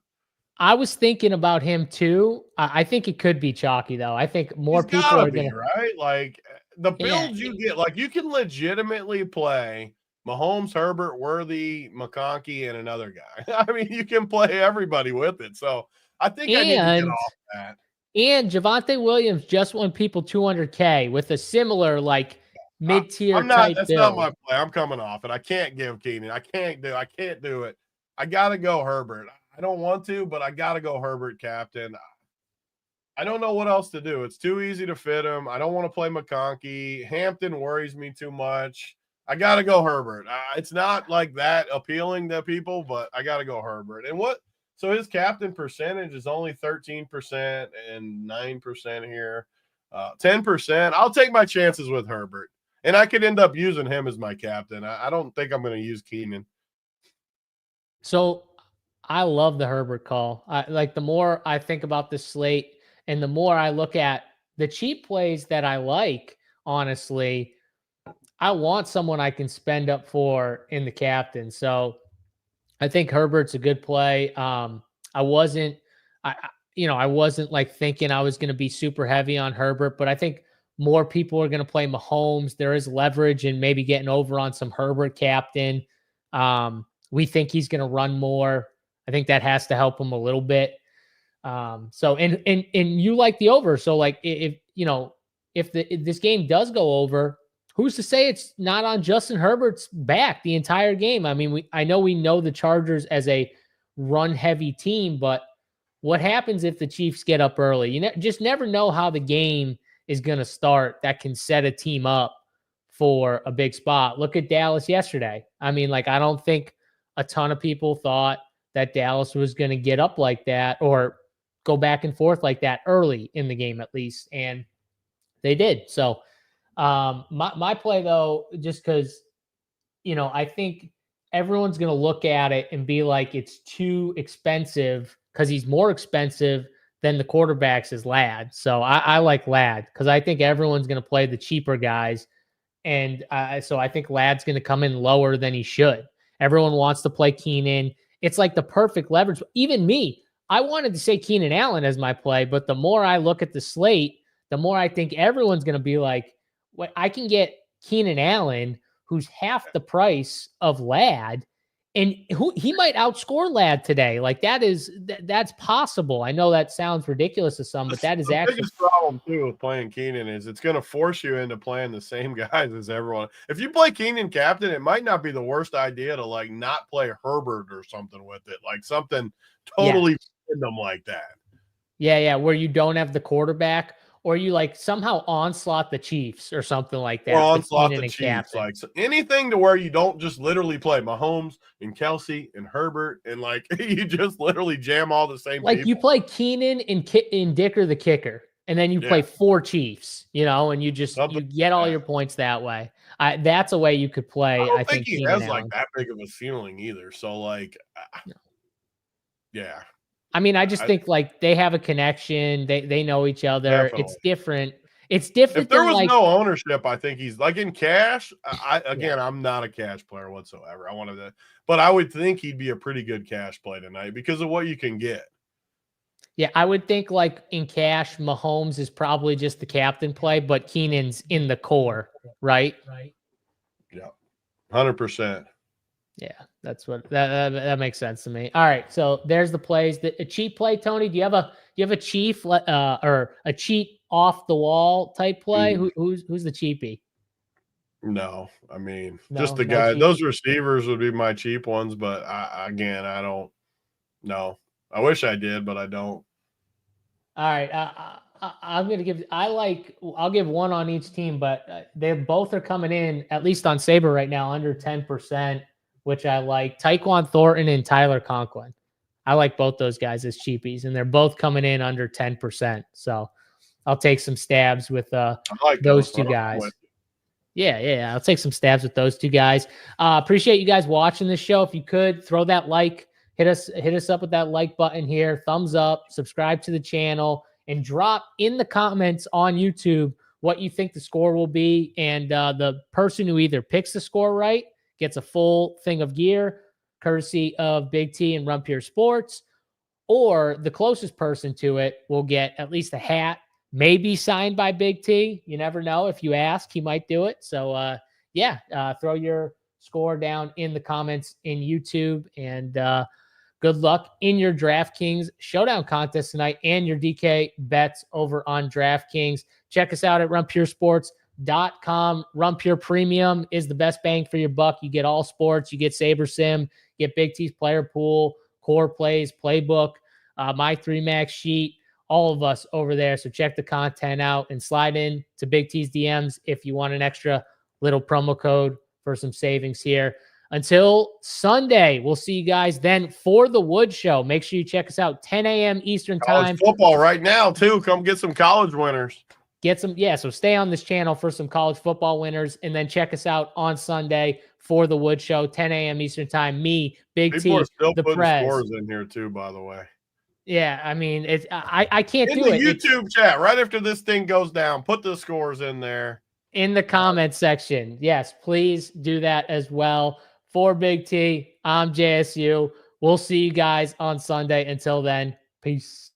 Speaker 1: I was thinking about him too. I think it could be chalky though. I think more people are going to
Speaker 2: right. Like the builds you get, like you can legitimately play Mahomes, Herbert, Worthy, McConkey, and another guy. I mean, you can play everybody with it. So I think I need to get off that.
Speaker 1: And Javonte Williams just won people 200K with a similar like mid-tier type
Speaker 2: That's
Speaker 1: build.
Speaker 2: not my play. I'm coming off it. I can't give Keenan. I can't do it. I got to go Herbert. I don't want to, but I got to go Herbert captain. I don't know what else to do. It's too easy to fit him. I don't want to play McConkey. Hampton worries me too much. I got to go Herbert. It's not like that appealing to people, but I got to go Herbert. And so his captain percentage is only 13% and 9% here. 10%. I'll take my chances with Herbert. And I could end up using him as my captain. I don't think I'm going to use Keenan.
Speaker 1: So I love the Herbert call. The more I think about this slate and the more I look at the cheap plays that I like, honestly, I want someone I can spend up for in the captain. So I think Herbert's a good play. I wasn't like thinking I was going to be super heavy on Herbert, but I think more people are going to play Mahomes. There is leverage and maybe getting over on some Herbert captain. We think he's going to run more. I think that has to help him a little bit. So you like the over. So like if this game does go over, who's to say it's not on Justin Herbert's back the entire game? I mean, I know the Chargers as a run-heavy team, but what happens if the Chiefs get up early? You just never know how the game is going to start that can set a team up for a big spot. Look at Dallas yesterday. I mean, I don't think a ton of people thought that Dallas was going to get up like that or go back and forth like that early in the game, at least. And they did. So, my play though, just because, I think everyone's going to look at it and be like, it's too expensive because he's more expensive than the quarterbacks is Ladd. So I like Ladd because I think everyone's going to play the cheaper guys. And so I think Ladd's going to come in lower than he should. Everyone wants to play Keenan. It's like the perfect leverage. Even me, I wanted to say Keenan Allen as my play, but the more I look at the slate, the more I think everyone's going to be like, "What? I can get Keenan Allen, who's half the price of Ladd, and he might outscore Ladd today." Like that's possible. I know that sounds ridiculous to some, but that is
Speaker 2: the
Speaker 1: actually
Speaker 2: biggest problem too with playing Keenan is it's going to force you into playing the same guys as everyone. If you play Keenan captain, it might not be the worst idea to like not play Herbert or something with it, like something totally random like that.
Speaker 1: Yeah, where you don't have the quarterback, or you like somehow onslaught the Chiefs or something like that.
Speaker 2: Or onslaught the Chiefs, like so anything to where you don't just literally play Mahomes and Kelsey and Herbert and like you just literally jam all the same.
Speaker 1: Like
Speaker 2: people.
Speaker 1: you play Keenan and Dicker the kicker, and then you play 4 Chiefs, and you just you get all your points that way. That's a way you could play.
Speaker 2: I don't think he
Speaker 1: Keenan
Speaker 2: has
Speaker 1: Allen.
Speaker 2: like that big of a ceiling either. So like, yeah.
Speaker 1: I mean, I just think like they have a connection. They know each other.
Speaker 2: Definitely.
Speaker 1: It's different. It's different.
Speaker 2: If there was no ownership, I think he's like in cash. I'm not a cash player whatsoever. But I would think he'd be a pretty good cash play tonight because of what you can get.
Speaker 1: Yeah, I would think like in cash, Mahomes is probably just the captain play, but Keenan's in the core, right?
Speaker 2: Yeah, 100%.
Speaker 1: Yeah, that's what that makes sense to me. All right, so there's the plays. A cheap play, Tony. Do you have a cheap or a cheap off the wall type play? Who's the cheapie?
Speaker 2: No, I mean just the guy. Cheap. Those receivers would be my cheap ones, but I don't know. I wish I did, but I don't.
Speaker 1: All right, I'm gonna give. I'll give one on each team, but they both are coming in at least on Sabre right now under 10%. Which I like. Tyquan Thornton and Tyler Conklin. I like both those guys as cheapies, and they're both coming in under 10%. So I'll take some stabs with those two guys. Yeah. I'll take some stabs with those two guys. Appreciate you guys watching this show. If you could, throw that like. Hit us up with that like button here. Thumbs up. Subscribe to the channel. And drop in the comments on YouTube what you think the score will be. And the person who either picks the score right gets a full thing of gear, courtesy of Big T and Run Pure Sports, or the closest person to it will get at least a hat, maybe signed by Big T. You never know. If you ask, he might do it. So, throw your score down in the comments in YouTube, and good luck in your DraftKings Showdown contest tonight and your DK bets over on DraftKings. Check us out at runpuresports.com. Run Pure Premium is the best bang for your buck. You get all sports, you get Sabre Sim, you get Big T's player pool, core plays, playbook, my 3-max sheet, all of us over there. So check the content out and slide in to Big T's DMs if you want an extra little promo code for some savings here. Until Sunday, we'll see you guys then for the Wood Show. Make sure you check us out 10 a.m. Eastern time.
Speaker 2: College football right now too. Come get some college winners.
Speaker 1: So stay on this channel for some college football winners, and then check us out on Sunday for the Wood Show, 10 a.m. Eastern time. Me, Big T,
Speaker 2: People are still
Speaker 1: the
Speaker 2: putting
Speaker 1: Prez.
Speaker 2: scores in here too, by the way.
Speaker 1: Yeah, I mean, I can't do it.
Speaker 2: In the YouTube chat, right after this thing goes down, put the scores in there.
Speaker 1: In the comment section. Yes, please do that as well. For Big T, I'm JSU. We'll see you guys on Sunday. Until then, peace.